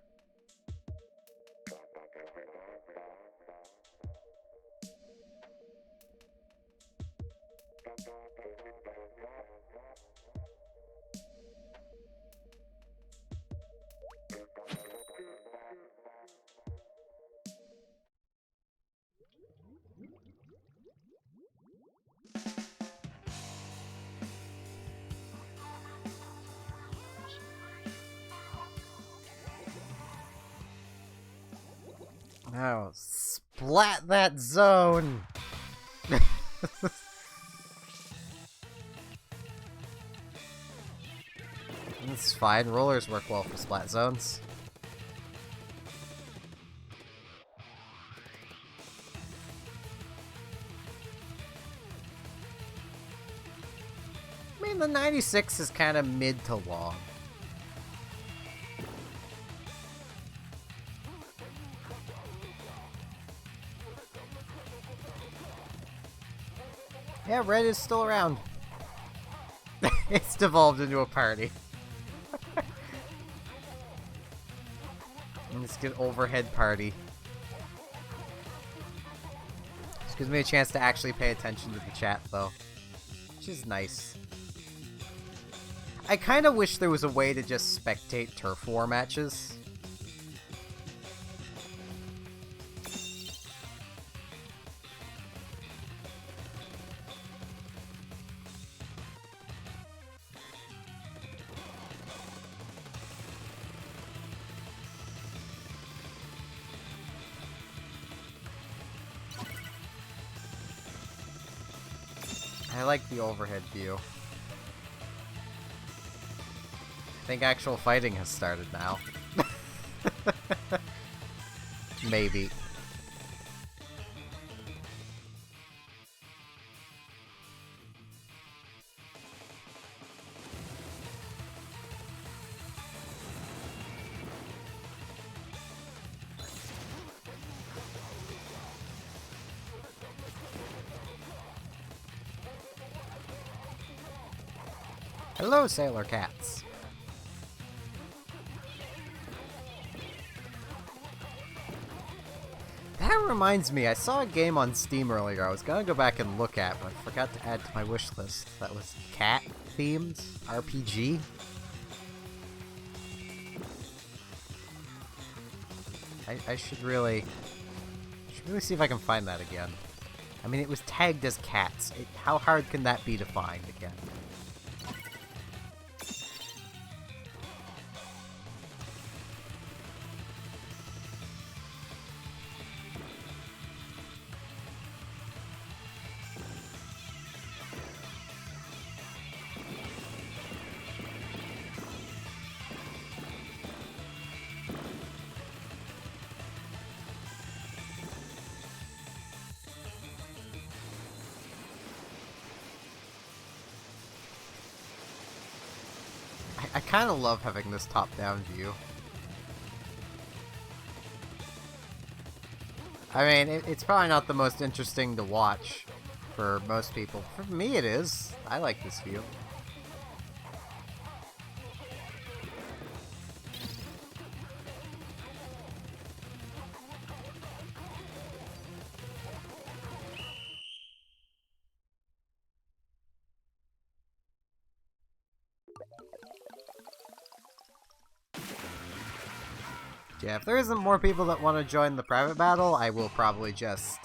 Oh, splat that zone! It's fine. Rollers work well for splat zones. I mean, the 96 is kind of mid to long. Yeah, red is still around. It's devolved into a party. Let's get overhead party. This gives me a chance to actually pay attention to the chat, though. Which is nice. I kind of wish there was a way to just spectate turf war matches. I like the overhead view. I think actual fighting has started now. Maybe. Hello, Sailor Cats. That reminds me, I saw a game on Steam earlier I was gonna go back and look at, but I forgot to add to my wish list. That was cat-themed RPG. I should really see if I can find that again. I mean, it was tagged as cats. How hard can that be to find again? I kind of love having this top-down view. I mean, it's probably not the most interesting to watch for most people. For me, it is. I like this view. Yeah, if there isn't more people that want to join the private battle, I will probably just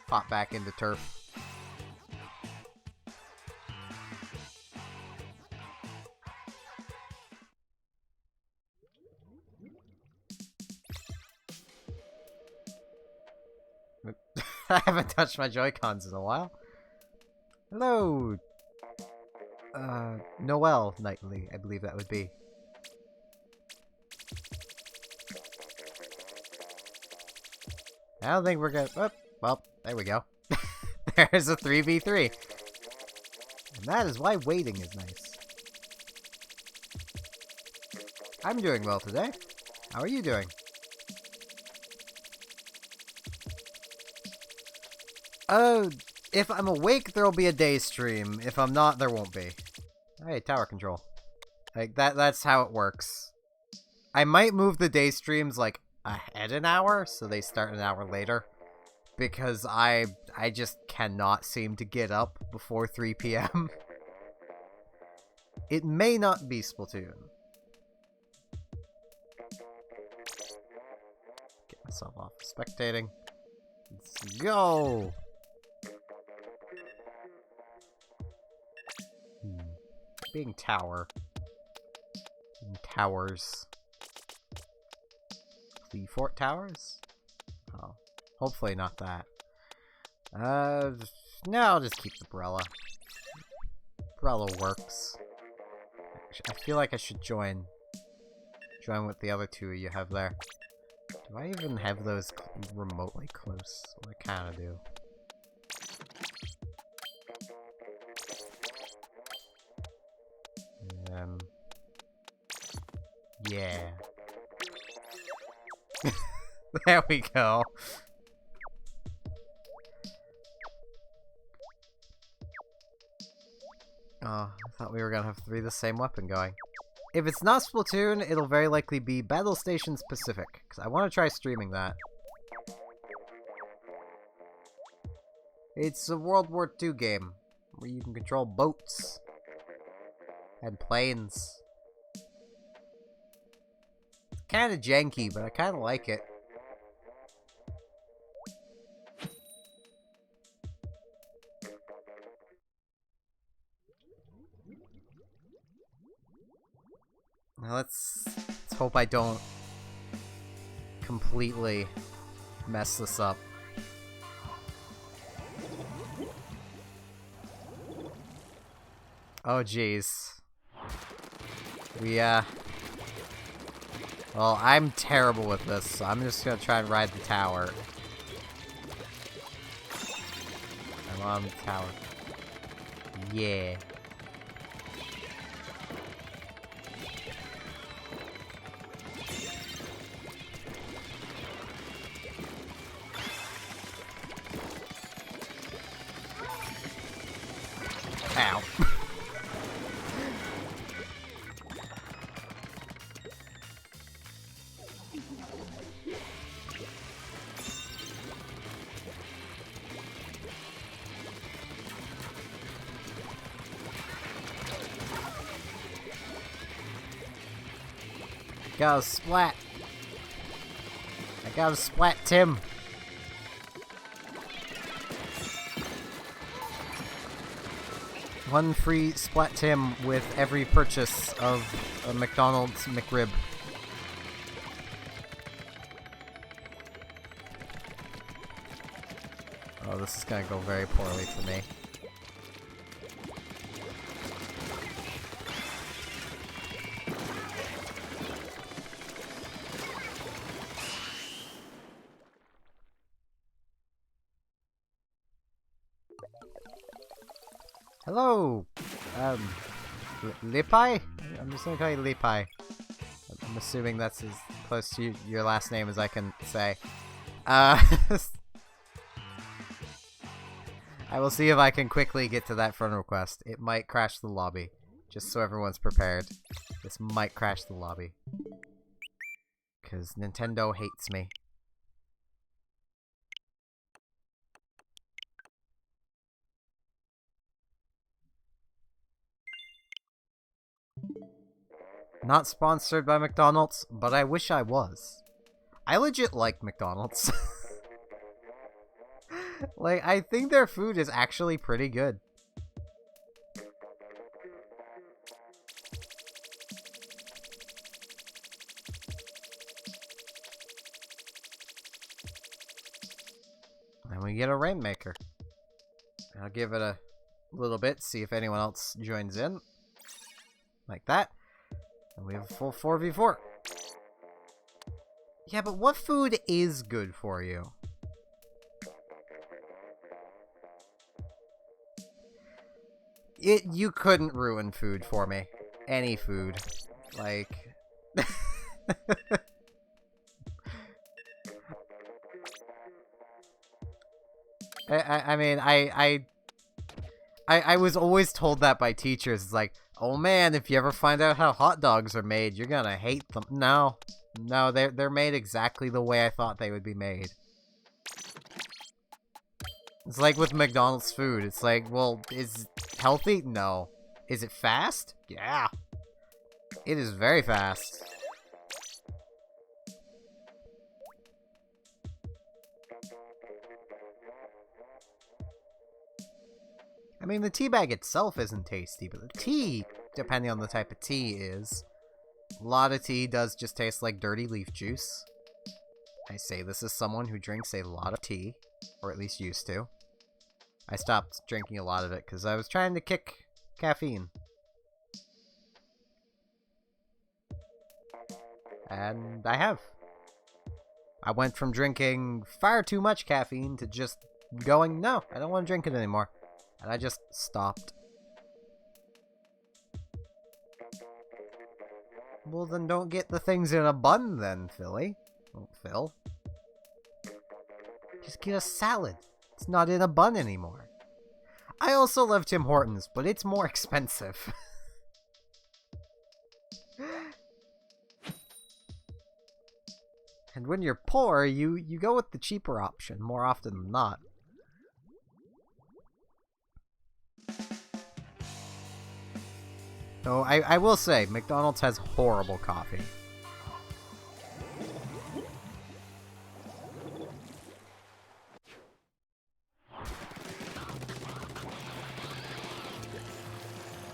pop back into turf. I haven't touched my Joy-Cons in a while. Hello! Noel Knightley, I believe that would be. I don't think we're gonna... Oh, well, there we go. There's a 3v3. And that is why waiting is nice. I'm doing well today. How are you doing? If I'm awake, there'll be a day stream. If I'm not, there won't be. Hey, tower control. Like, that's how it works. I might move the day streams, like, ahead an hour, so they start an hour later. Because I just cannot seem to get up before 3 p.m. It may not be Splatoon. Get myself off spectating. Let's go! Being tower. Being towers. The Fort Towers? Hopefully not that. No, I'll just keep the Brella. Brella works. I feel like I should join with the other two you have there. Do I even have those remotely close? Well, I kind of do. Yeah. There we go. Oh, I thought we were gonna have 3 of the same weapon going. If it's not Splatoon, it'll very likely be Battle Station Specific, because I want to try streaming that. It's a World War II game, where you can control boats and planes. It's kind of janky, but I kind of like it. Now let's hope I don't completely mess this up. Oh jeez. Well, I'm terrible with this, so I'm just gonna try and ride the tower. I'm on the tower. Yeah. Ow. Gotta splat. I gotta splat Tim. One free Splat Tim with every purchase of a McDonald's McRib. Oh, this is gonna go very poorly for me. Hello! Lipai? I'm just gonna call you Lipai. I'm assuming that's as close to your last name as I can say. I will see if I can quickly get to that friend request. It might crash the lobby. Just so everyone's prepared. This might crash the lobby. Because Nintendo hates me. Not sponsored by McDonald's, but I wish I was. I legit like McDonald's. Like, I think their food is actually pretty good. And we get a Rainmaker. I'll give it a little bit, see if anyone else joins in. Like that. And we have a full 4v4. Yeah, but what food is good for you? You couldn't ruin food for me. Any food. Like... I mean, I was always told that by teachers. It's like, oh man, if you ever find out how hot dogs are made, you're gonna hate them. No. No, they're made exactly the way I thought they would be made. It's like with McDonald's food. It's like, well, is it healthy? No. Is it fast? Yeah. It is very fast. I mean, the tea bag itself isn't tasty, but the tea, depending on the type of tea, is. A lot of tea does just taste like dirty leaf juice. I say this as someone who drinks a lot of tea, or at least used to. I stopped drinking a lot of it because I was trying to kick caffeine. And I have. I went from drinking far too much caffeine to just going, no, I don't want to drink it anymore. And I just stopped. Well, then don't get the things in a bun then, Philly. Oh, Phil. Just get a salad. It's not in a bun anymore. I also love Tim Hortons, but it's more expensive. And when you're poor, you go with the cheaper option more often than not. Oh, I will say, McDonald's has horrible coffee.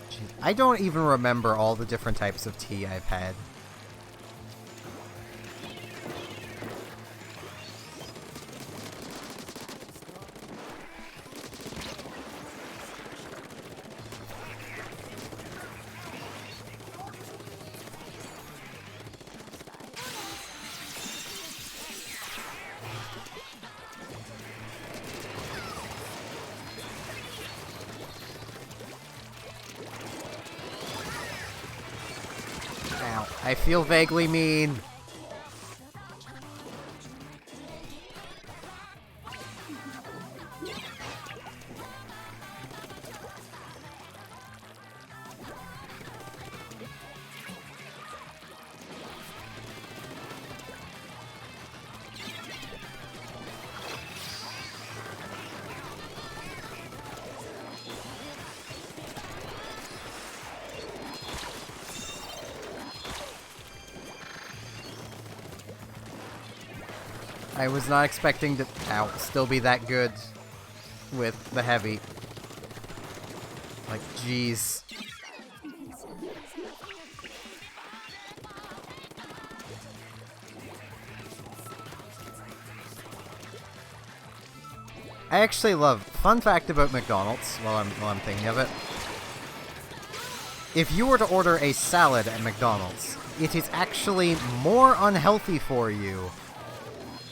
Jeez, I don't even remember all the different types of tea I've had. Ow, I feel vaguely mean. I was not expecting to still be that good with the heavy. Like, jeez. I actually love, fun fact about McDonald's while I'm thinking of it. If you were to order a salad at McDonald's, it is actually more unhealthy for you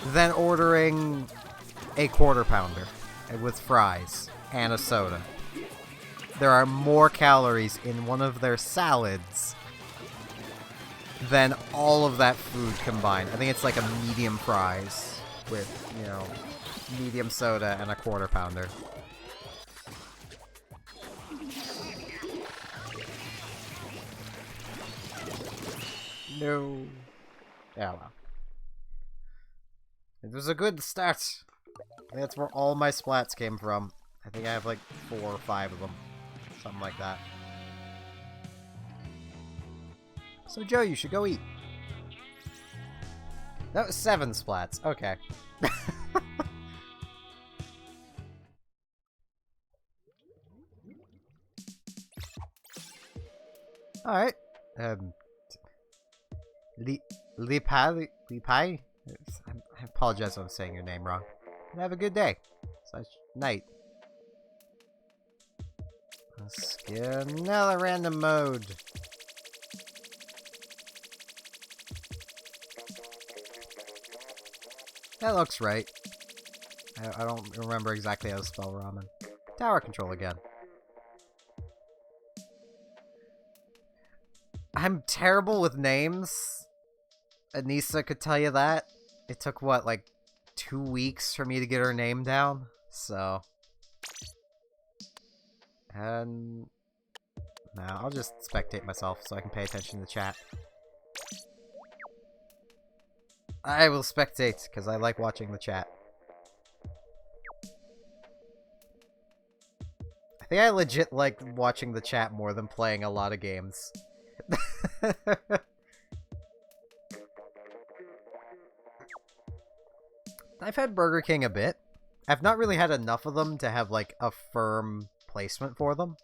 than ordering a quarter pounder with fries and a soda. There are more calories in one of their salads than all of that food combined. I think it's like a medium fries with, you know, medium soda and a quarter pounder. No. Yeah, well. It was a good start. That's where all my splats came from. I think I have like 4 or 5 of them. Something like that. So Joe, you should go eat. That was 7 splats. Okay. Alright. Lipai? I apologize if I'm saying your name wrong. And have a good day. Night. Another random mode. That looks right. I don't remember exactly how to spell ramen. Tower control again. I'm terrible with names. Anissa could tell you that. It took, what, like 2 weeks for me to get her name down? So. And nah, I'll just spectate myself so I can pay attention to the chat. I will spectate, because I like watching the chat. I think I legit like watching the chat more than playing a lot of games. I've had Burger King a bit. I've not really had enough of them to have, like, a firm placement for them.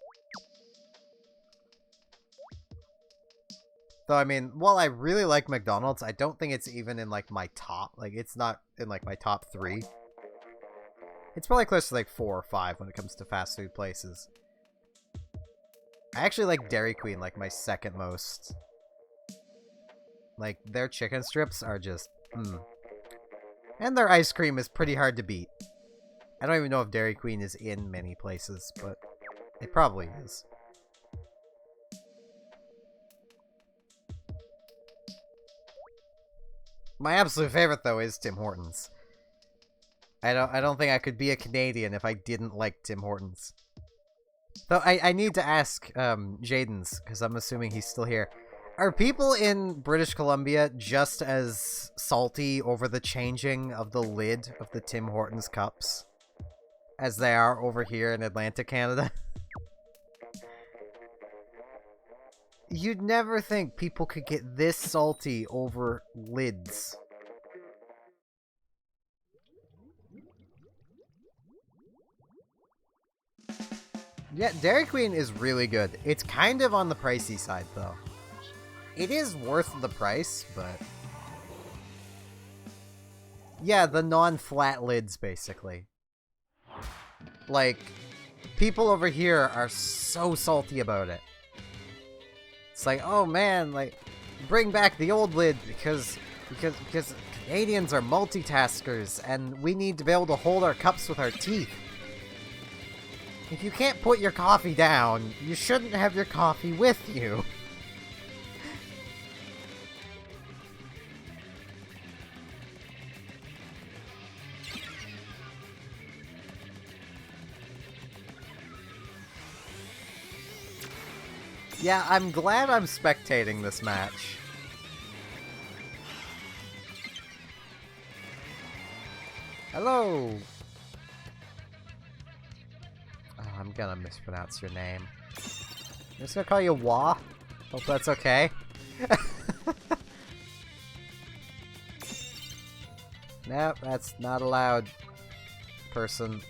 Though, I mean, while I really like McDonald's, I don't think it's even in, like, my top. Like, it's not in, like, my top 3. It's probably close to, like, 4 or 5 when it comes to fast food places. I actually like Dairy Queen, like, my second most. Like, their chicken strips are just, And their ice cream is pretty hard to beat. I don't even know if Dairy Queen is in many places, but it probably is. My absolute favorite, though, is Tim Hortons. I don't think I could be a Canadian if I didn't like Tim Hortons. Though I need to ask Jaden's, because I'm assuming he's still here. Are people in British Columbia just as salty over the changing of the lid of the Tim Hortons cups as they are over here in Atlantic Canada? You'd never think people could get this salty over lids. Yeah, Dairy Queen is really good. It's kind of on the pricey side, though. It is worth the price, but... yeah, the non-flat lids, basically. Like, people over here are so salty about it. It's like, oh man, like, bring back the old lid because Canadians are multitaskers and we need to be able to hold our cups with our teeth. If you can't put your coffee down, you shouldn't have your coffee with you. Yeah, I'm glad I'm spectating this match. Hello! Oh, I'm gonna mispronounce your name. I'm just gonna call you Wah. Hope that's okay. Nope, that's not allowed, person.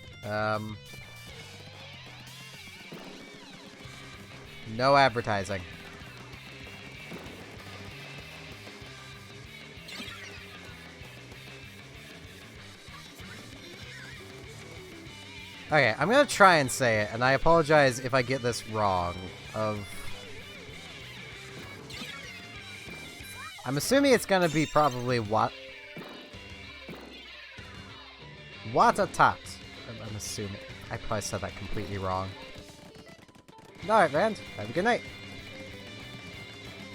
No advertising. Okay, I'm gonna try and say it, and I apologize if I get this wrong. I'm assuming it's gonna be probably Watatat. I'm assuming. I probably said that completely wrong. Alright, Rand. Have a good night.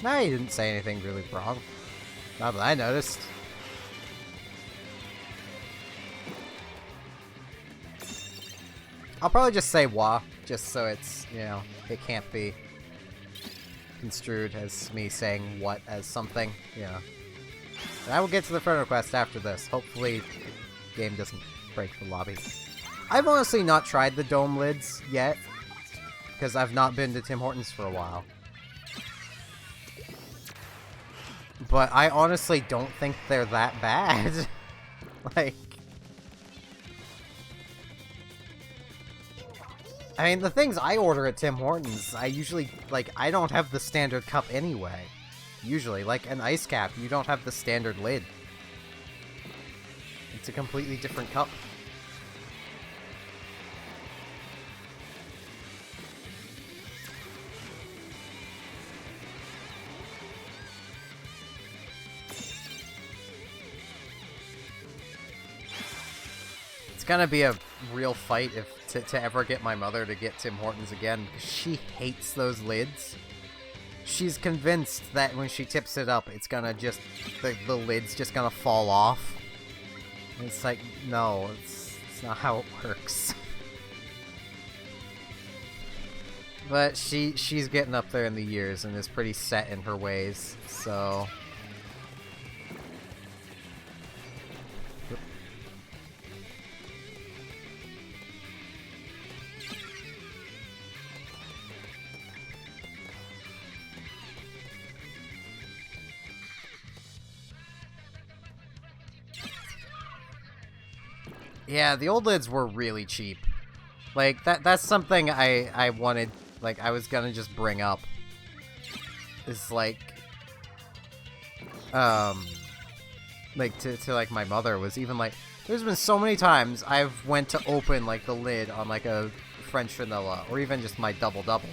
No, you didn't say anything really wrong. Not that I noticed. I'll probably just say Wah, just so it's, you know, it can't be construed as me saying what as something, you know. And I will get to the friend request after this. Hopefully, the game doesn't break the lobby. I've honestly not tried the dome lids yet, because I've not been to Tim Hortons for a while. But I honestly don't think they're that bad. Like... I mean, the things I order at Tim Hortons, I usually, like, I don't have the standard cup anyway. Usually, like an ice cap, you don't have the standard lid. It's a completely different cup. It's gonna be a real fight if to ever get my mother to get Tim Hortons again, because she hates those lids. She's convinced that when she tips it up, it's gonna just, the lid's just gonna fall off. And it's like, no, it's not how it works. But she's getting up there in the years and is pretty set in her ways, so... Yeah, the old lids were really cheap. Like, that's something I wanted, like, I was gonna just bring up. Is, like, um, like to like my mother was even like, there's been so many times I've went to open like the lid on like a French vanilla or even just my double double,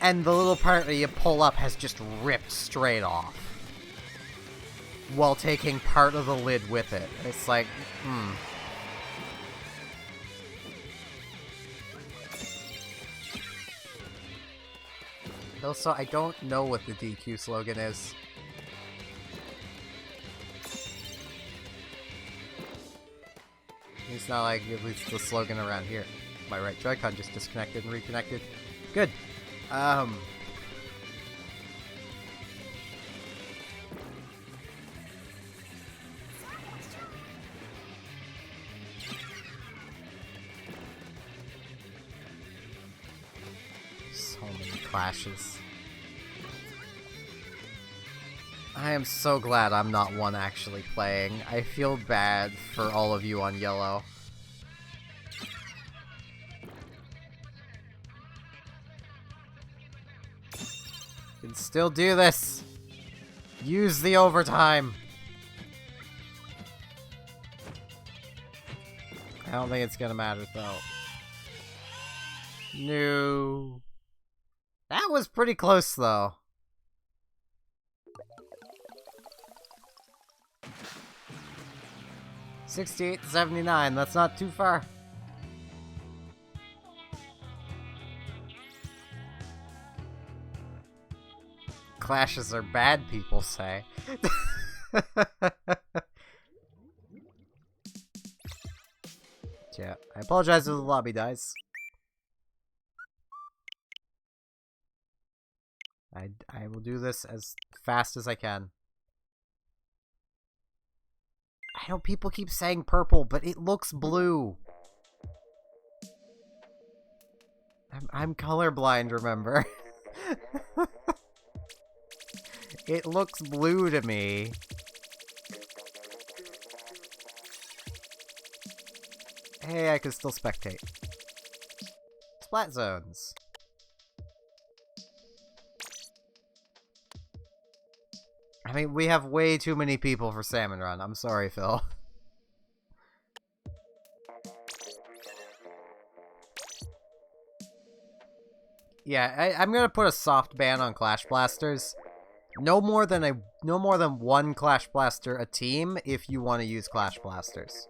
and the little part that you pull up has just ripped straight off while taking part of the lid with it. It's like, Also, I don't know what the DQ slogan is. It's not like at least the slogan around here. My right Joy-Con just disconnected and reconnected. Good. So many clashes. I am so glad I'm not one actually playing. I feel bad for all of you on yellow. You can still do this! Use the overtime! I don't think it's gonna matter though. No. That was pretty close though. $68.79, that's not too far. Clashes are bad, people say. Yeah, I apologize if the lobby dies. I will do this as fast as I can. I know people keep saying purple, but it looks blue. I'm colorblind, remember? It looks blue to me. Hey, I can still spectate. Splat zones. I mean, we have way too many people for Salmon Run. I'm sorry, Phil. Yeah, I'm gonna put a soft ban on Clash Blasters. No more than one Clash Blaster a team if you want to use Clash Blasters.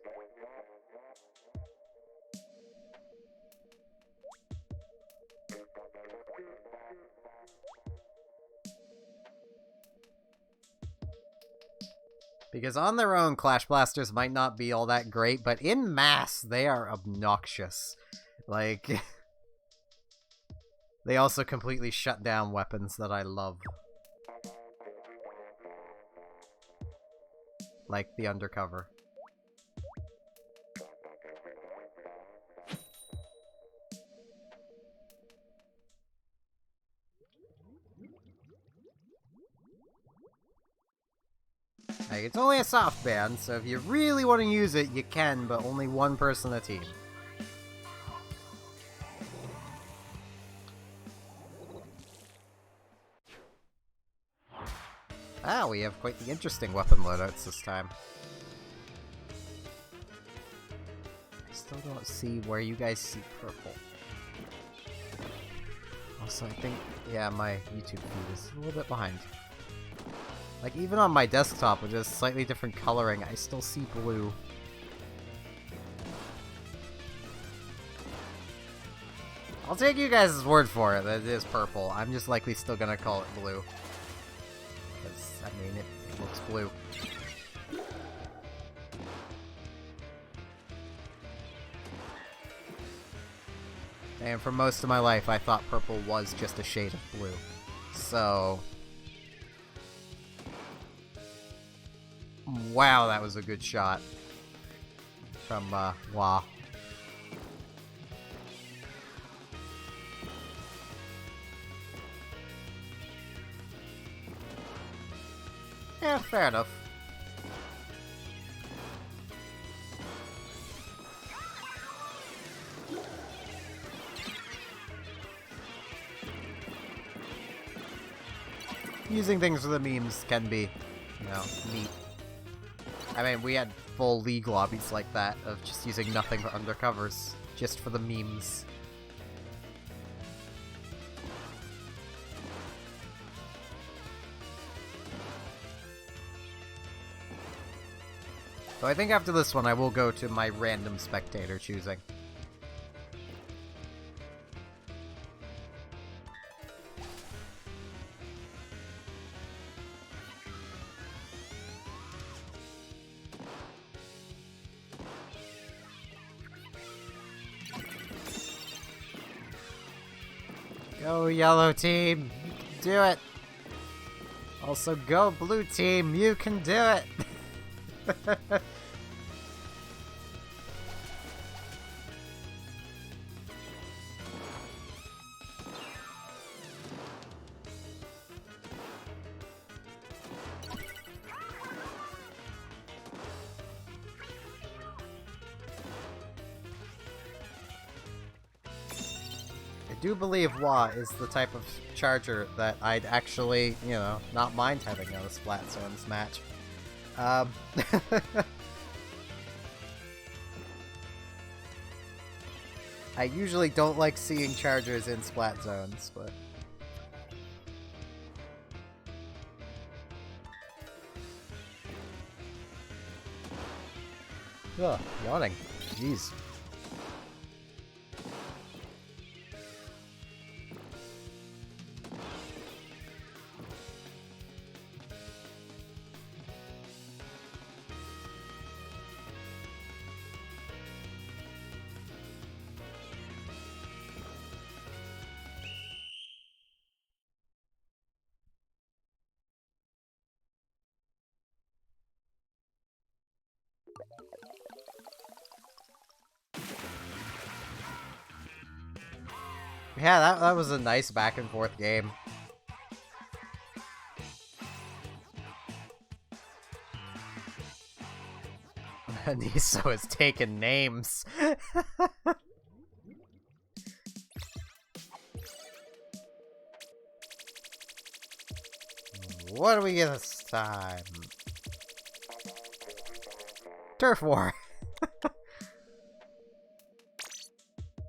Because on their own, Clash Blasters might not be all that great, but in mass, they are obnoxious. Like, they also completely shut down weapons that I love. Like the undercover. Like, it's only a soft ban, so if you really want to use it, you can, but only one person a team. Ah, we have quite the interesting weapon loadouts this time. I still don't see where you guys see purple. Also, I think, yeah, my YouTube feed is a little bit behind. Like, even on my desktop with just slightly different coloring, I still see blue. I'll take you guys' word for it that it is purple. I'm just likely still gonna call it blue. Because, I mean, it looks blue. And for most of my life, I thought purple was just a shade of blue. So... wow, that was a good shot. From, Wah. Yeah, fair enough. Using things for the memes can be you know, neat. I mean, we had full League lobbies like that, of just using nothing but undercovers, just for the memes. So I think after this one I will go to my random spectator choosing. Go yellow team, you can do it! Also go blue team, you can do it! I do believe Wah is the type of charger that I'd actually, you know, not mind having on a Splatoon's match. I usually don't like seeing chargers in Splat zones, but... Ugh, yawning. Jeez. Yeah, that was a nice back and forth game. Niso is taking names. What do we get this time? Turf War.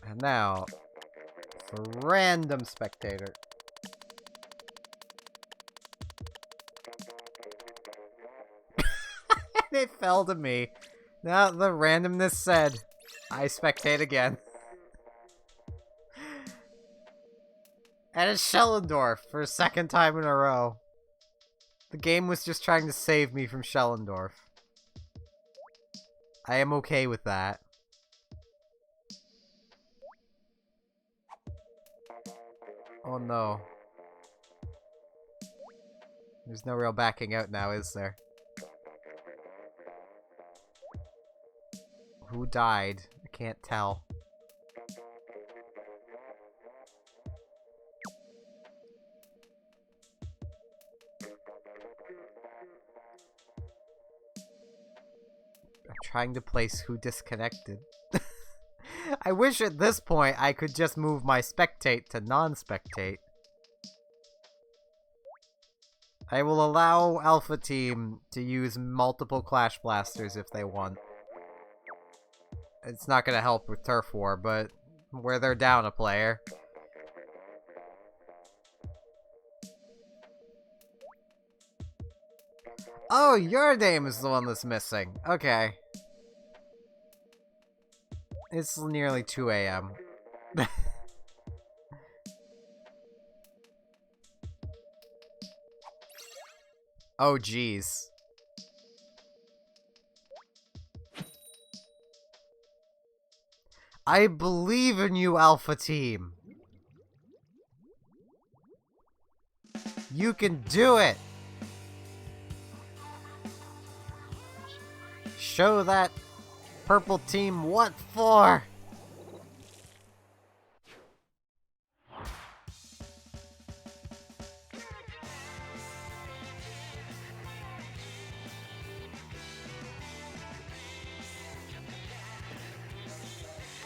And now, for random spectator. They fell to me. Now the randomness said, I spectate again. And it's Schellendorf for a second time in a row. The game was just trying to save me from Schellendorf. I am okay with that. Oh no. There's no real backing out now, is there? Who died? I can't tell. I'm trying to place who disconnected. I wish at this point I could just move my spectate to non-spectate. I will allow Alpha Team to use multiple Clash Blasters if they want. It's not gonna help with Turf War, but where they're down a player. Oh, your name is the one that's missing. Okay. It's nearly 2 a.m. Oh, jeez. I believe in you, Alpha Team. You can do it. Show that purple team what for.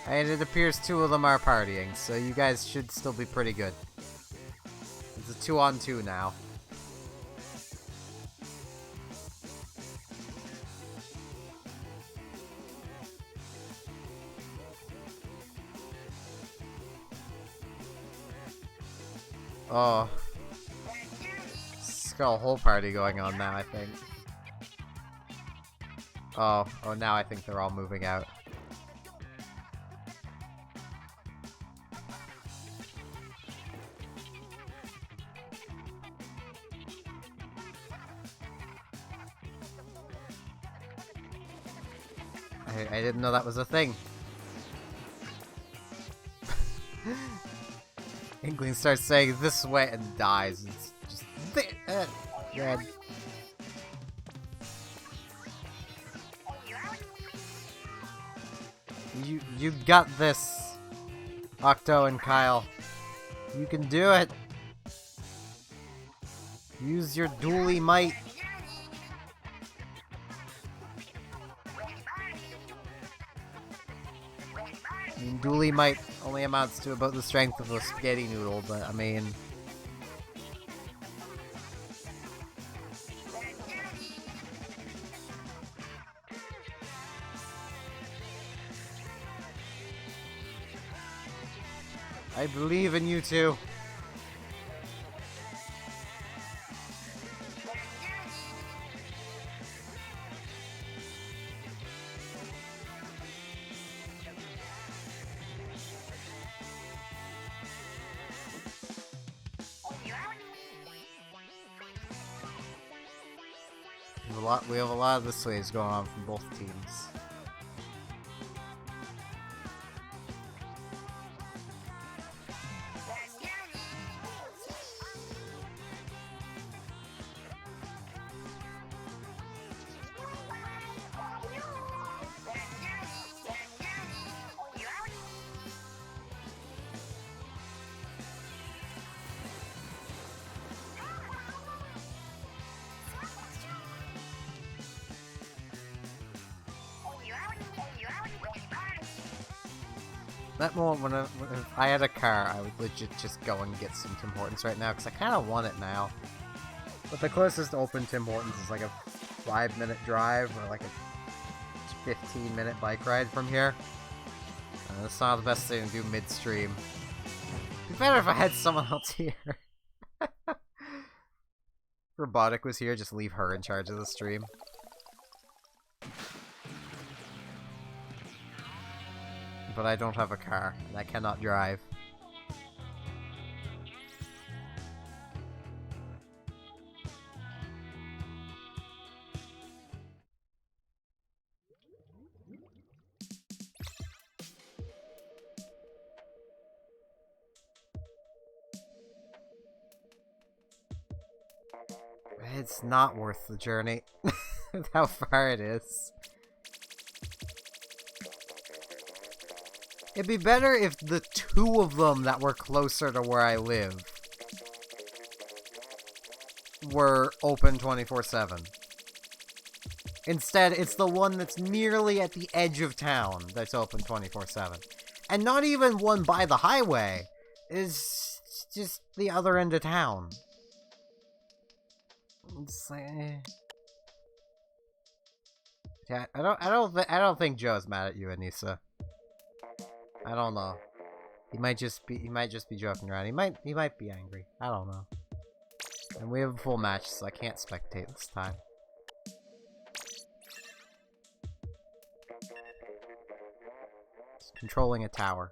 And it appears 2 of them are partying, so you guys should still be pretty good. It's a 2-on-2 now. Oh. It's got a whole party going on now, I think. Oh, now I think they're all moving out. I didn't know that was a thing. Inkling starts saying this way and dies. It's just red. You got this, Octo and Kyle. You can do it. Use your dually might. I mean, dually might only amounts to about the strength of a spaghetti noodle, but I mean... I believe in you two. We have a lot of this ways going on from both teams. That moment when if I had a car, I would legit just go and get some Tim Hortons right now, because I kind of want it now. But the closest open Tim Hortons is like a 5-minute drive, or like a 15-minute bike ride from here. And it's not the best thing to do midstream. It'd be better if I had someone else here. Robotic was here, just leave her in charge of the stream. But I don't have a car, and I cannot drive. It's not worth the journey. How far it is. It'd be better if the two of them that were closer to where I live were open 24/7. Instead, it's the one that's nearly at the edge of town that's open 24/7. And not even one by the highway. It's just the other end of town. It's like, yeah, I don't think Joe's mad at you, Anissa. I don't know. He might just be joking around. He might be angry. I don't know. And we have a full match, so I can't spectate this time. It's controlling a tower.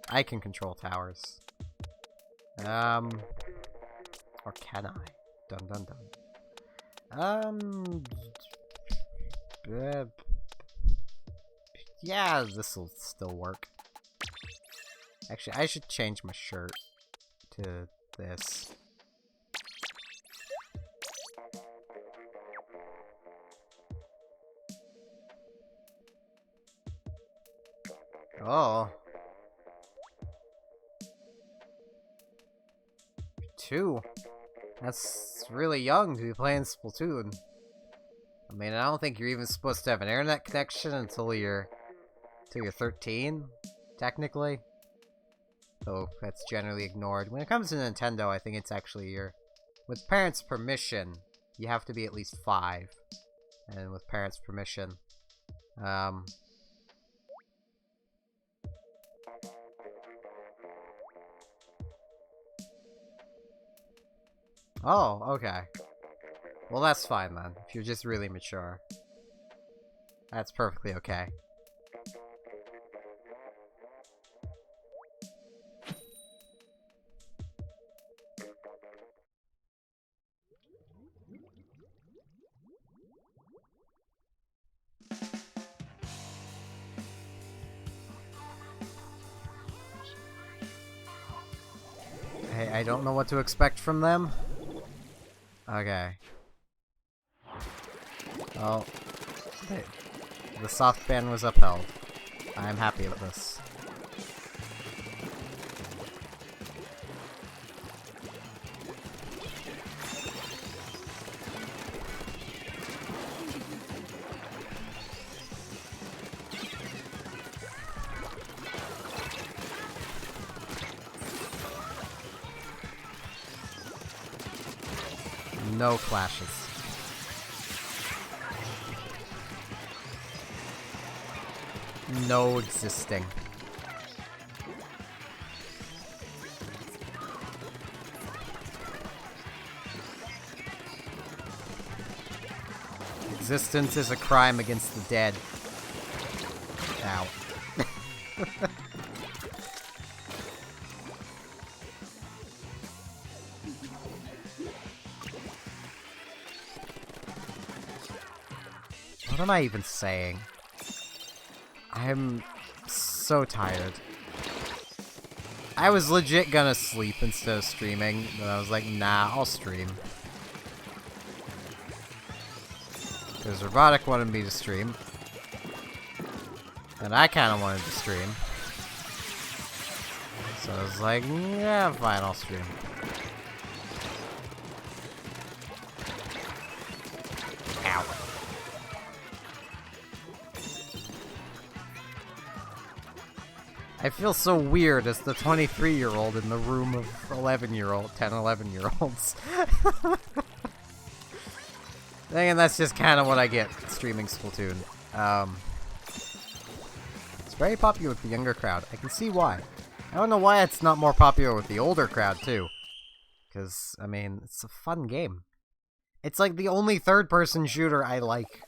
I can control towers. Or can I? Dun dun dun. Yeah, this'll still work. Actually, I should change my shirt to this. Oh. 2. That's really young to be playing Splatoon. I mean, I don't think you're even supposed to have an internet connection until you're 13, technically. So that's generally ignored. When it comes to Nintendo, I think it's actually with parents' permission, you have to be at least 5. And with parents' permission, Oh, okay. Well, that's fine then. If you're just really mature. That's perfectly okay. Hey, I don't know what to expect from them. Okay. Oh. The soft ban was upheld. I'm happy with this. No flashes. No existing. Existence is a crime against the dead. Ow. What am I even saying? I'm so tired. I was legit gonna sleep instead of streaming, but I was like, nah, I'll stream. Because Robotic wanted me to stream. And I kinda wanted to stream. So I was like, yeah, fine, I'll stream. Ow. I feel so weird as the 23-year-old in the room of 11-year-old, 10, 11-year-olds. And that's just kind of what I get streaming Splatoon. It's very popular with the younger crowd. I can see why. I don't know why it's not more popular with the older crowd, too. Because, I mean, it's a fun game. It's like the only third-person shooter I like.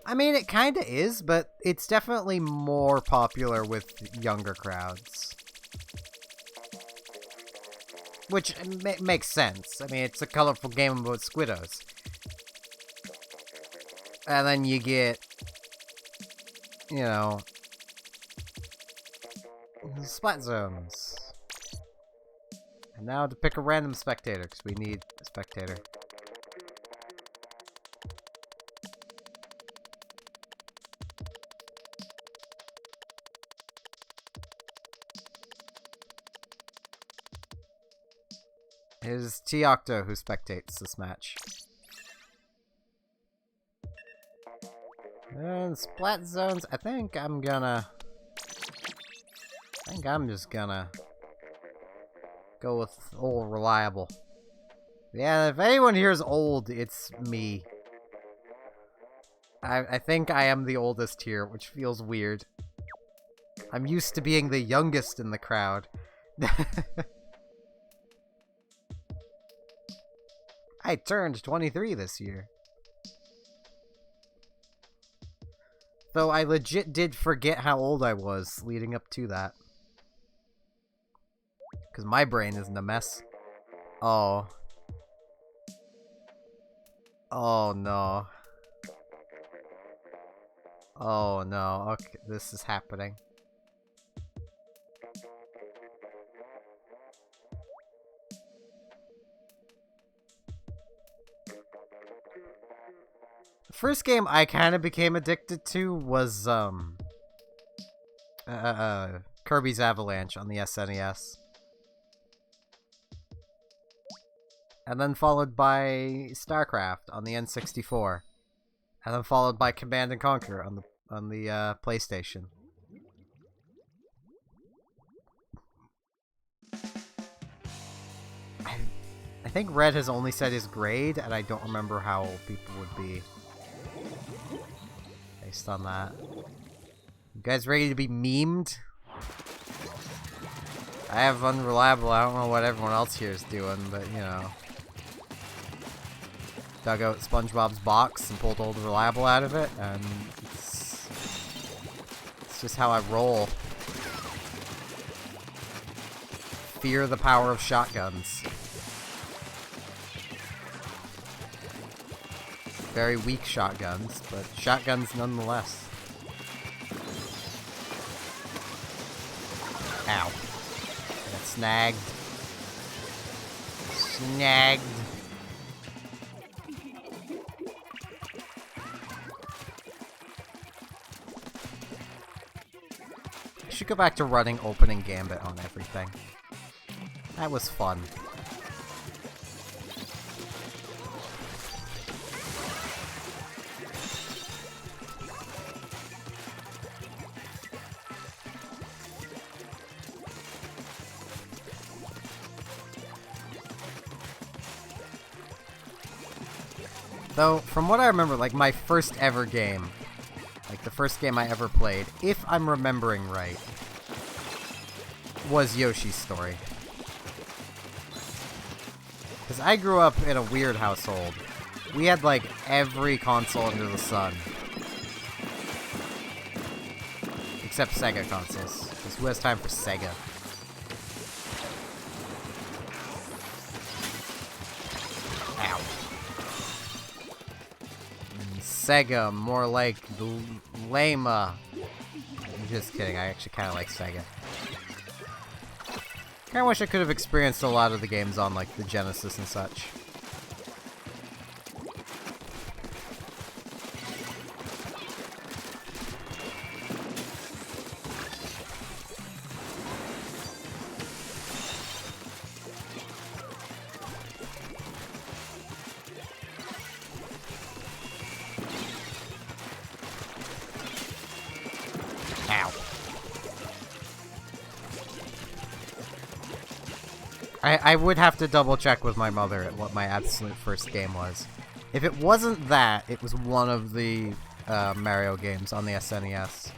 I mean, it kinda is, but it's definitely more popular with younger crowds. Which makes sense. I mean, it's a colorful game about Squiddos. And then you get, you know, splat zones. And now to pick a random spectator, because we need a spectator. It is T-Octo who spectates this match. And splat zones, I think I'm just gonna go with old reliable. Yeah, if anyone here is old, it's me. I think I am the oldest here, which feels weird. I'm used to being the youngest in the crowd. I turned 23 this year. Though I legit did forget how old I was leading up to that. Because my brain isn't a mess. Oh. Oh no. Oh no. Okay, this is happening. The first game I kind of became addicted to was Kirby's Avalanche on the SNES. And then followed by StarCraft on the N64. And then followed by Command & Conquer on the PlayStation. think Red has only said his grade, and I don't remember how old people would be based on that. You guys ready to be memed? I have Unreliable. I don't know what everyone else here is doing, but, you know. Dug out SpongeBob's box and pulled Old Reliable out of it, and it's just how I roll. Fear the power of shotguns. Very weak shotguns, but shotguns nonetheless. Ow. I got snagged. Snagged. I should go back to running opening Gambit on everything. That was fun. Though, from what I remember, like, my first ever game, like, the first game I ever played, if I'm remembering right, was Yoshi's Story. Because I grew up in a weird household. We had, like, every console under the sun. Except Sega consoles. Because who has time for Sega? Ow. Sega, more like Lama. I'm just kidding, I actually kind of like Sega. Kinda wish I could have experienced a lot of the games on, like, the Genesis and such. Ow. I would have to double check with my mother at what my absolute first game was. If it wasn't that, it was one of the Mario games on the SNES.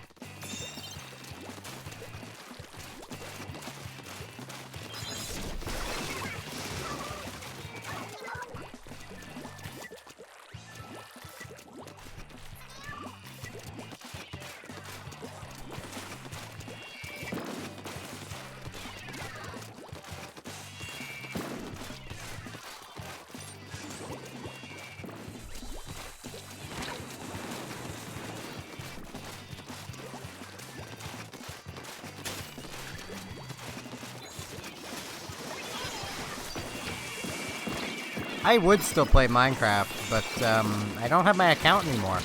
I would still play Minecraft, but I don't have my account anymore.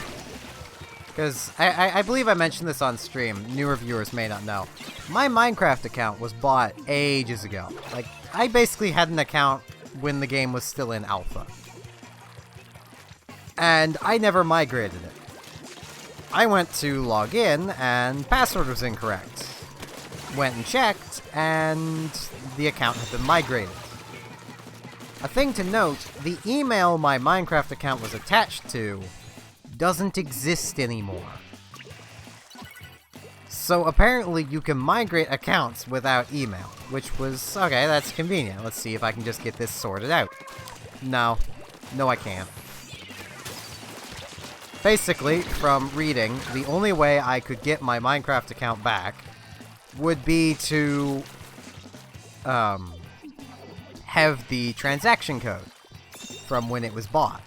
Because I believe I mentioned this on stream. Newer viewers may not know. My Minecraft account was bought ages ago. Like, I basically had an account when the game was still in alpha. And I never migrated it. I went to log in, and password was incorrect. Went and checked, and the account had been migrated. A thing to note, the email my Minecraft account was attached to doesn't exist anymore. So apparently you can migrate accounts without email, which was, okay, that's convenient. Let's see if I can just get this sorted out. No. No, I can't. Basically, from reading, the only way I could get my Minecraft account back would be to, have the transaction code from when it was bought,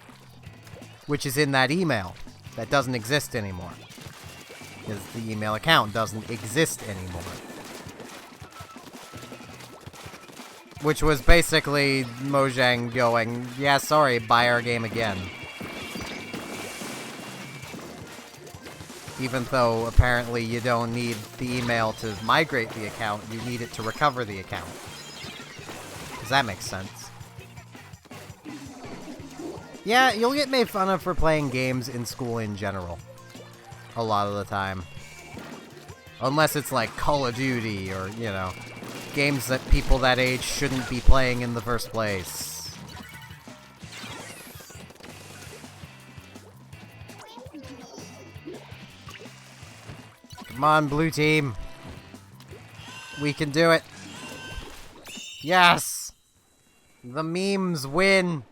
which is in that email that doesn't exist anymore, because the email account doesn't exist anymore. Which was basically Mojang going, yeah, sorry, buy our game again. Even though apparently you don't need the email to migrate the account, you need it to recover the account. Does that make sense? Yeah, you'll get made fun of for playing games in school in general. A lot of the time. Unless it's like Call of Duty or, you know, games that people that age shouldn't be playing in the first place. Come on, blue team. We can do it. Yes! The memes win!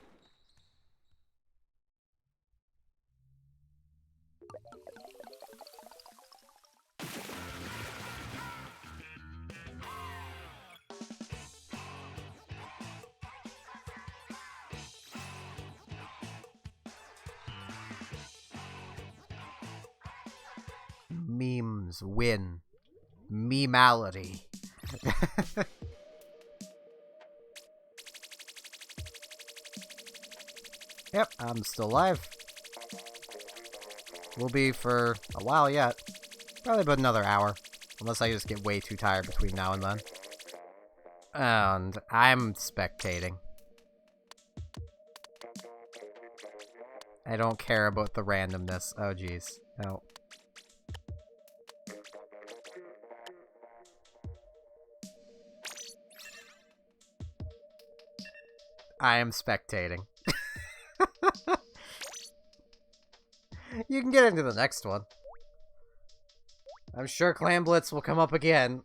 Memes win. Memality. Yep, I'm still alive. Will be for a while yet. Probably about another hour. Unless I just get way too tired between now and then. And I'm spectating. I don't care about the randomness. Oh, jeez. No. I am spectating. You can get into the next one. I'm sure Clan Blitz will come up again.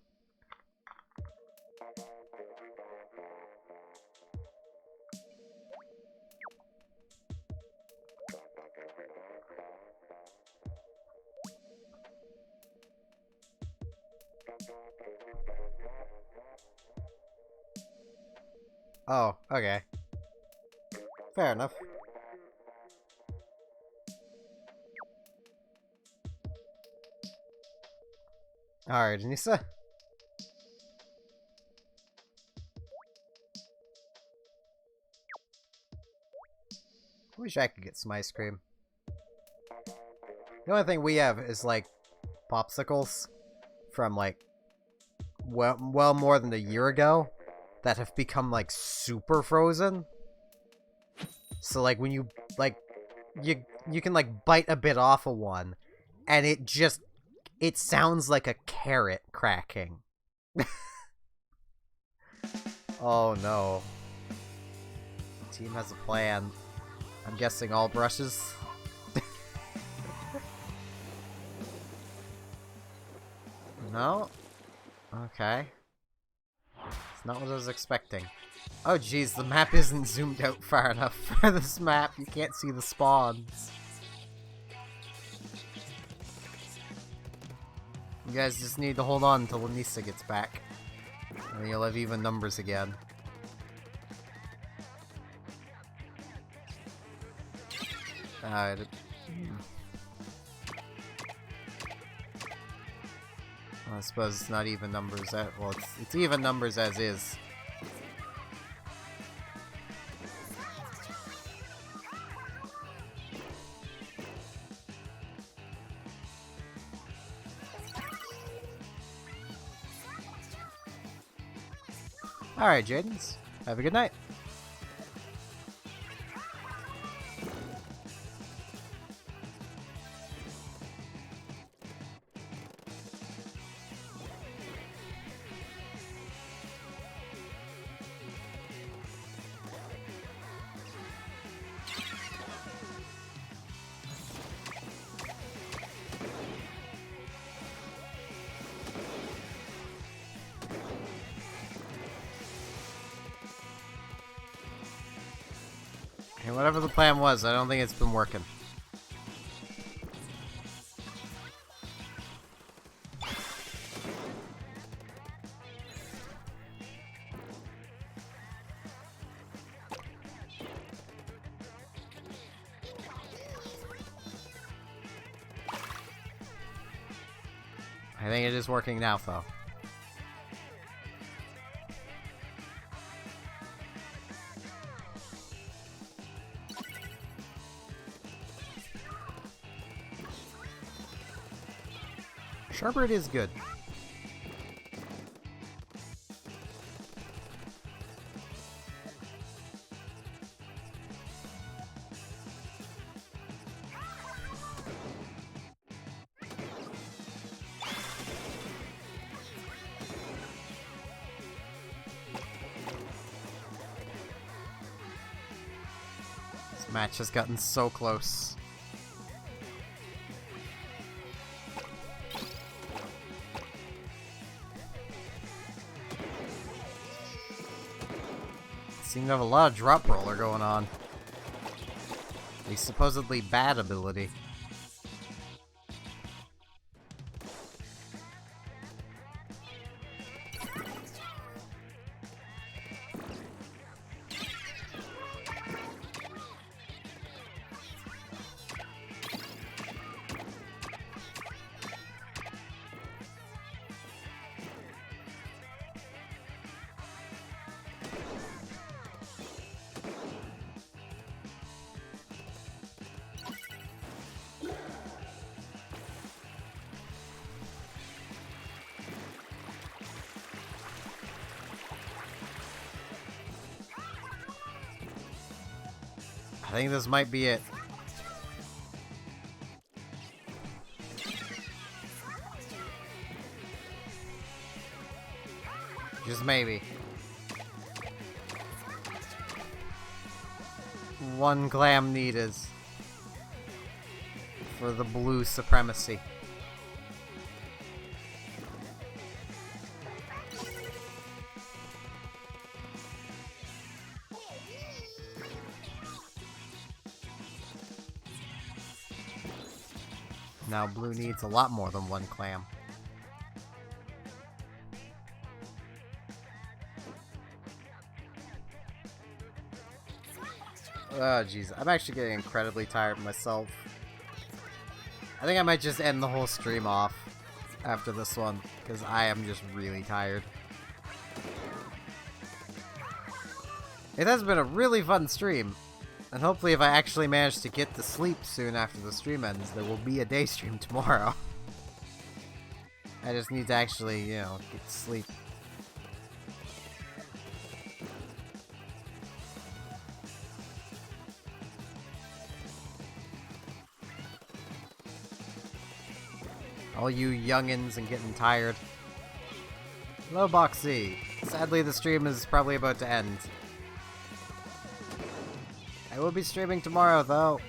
Oh, okay. Fair enough. Alright, Anissa. Wish I could get some ice cream. The only thing we have is, like, popsicles from, like, well more than a year ago that have become, like, super frozen. So, like, when you, like, you can, like, bite a bit off of one, and it sounds like a carrot cracking. Oh, no. The team has a plan. I'm guessing all brushes. No? Okay. It's not what I was expecting. Oh jeez, the map isn't zoomed out far enough for this map. You can't see the spawns. You guys just need to hold on until Anissa gets back. And then you'll have even numbers again. I suppose it's not even numbers. Well, it's even numbers as is. Alright, Jadens. Have a good night. And whatever the plan was, I don't think it's been working. I think it is working now, though. Sherbert is good. This match has gotten so close. seem to have a lot of drop roller going on. A supposedly bad ability. I think this might be it. Just maybe. One glam needed for the blue supremacy. Now blue needs a lot more than one clam. Oh jeez, I'm actually getting incredibly tired myself. I think I might just end the whole stream off after this one, because I am just really tired. It has been a really fun stream. And hopefully if I actually manage to get to sleep soon after the stream ends, there will be a day stream tomorrow. I just need to actually, you know, get to sleep. All you youngins and getting tired. Hello, Boxy. Sadly, the stream is probably about to end. I will be streaming tomorrow, though.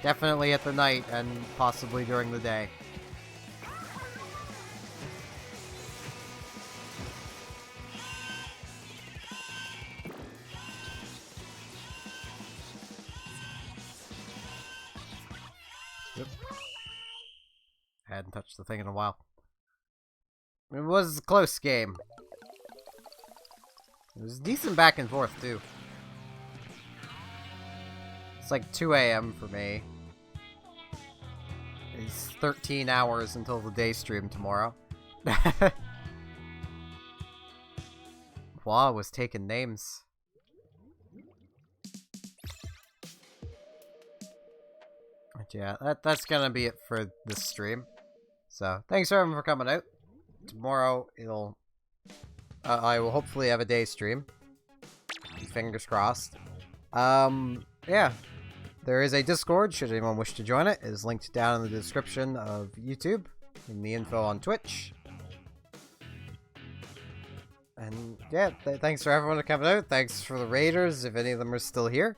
Definitely at the night, and possibly during the day. Yep. I hadn't touched the thing in a while. It was a close game. It was decent back and forth, too. It's like 2 a.m. for me. It's 13 hours until the day stream tomorrow. Wow, was taking names. But yeah, that's gonna be it for this stream. So, thanks everyone for coming out. Tomorrow, I will hopefully have a day stream. Fingers crossed. Yeah. There is a Discord, should anyone wish to join it. It is linked down in the description of YouTube, in the info on Twitch. And yeah, thanks for everyone coming out. Thanks for the raiders, if any of them are still here.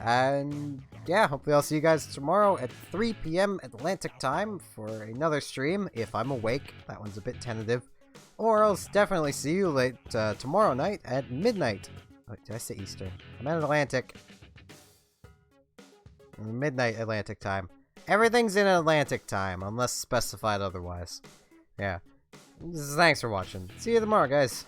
And yeah, hopefully I'll see you guys tomorrow at 3 p.m. Atlantic time for another stream, if I'm awake. That one's a bit tentative. Or I'll definitely see you late tomorrow night at midnight. Oh, did I say Eastern? I'm at Atlantic. Midnight Atlantic time. Everything's in Atlantic time, unless specified otherwise. Yeah. Thanks for watching. See you tomorrow, guys.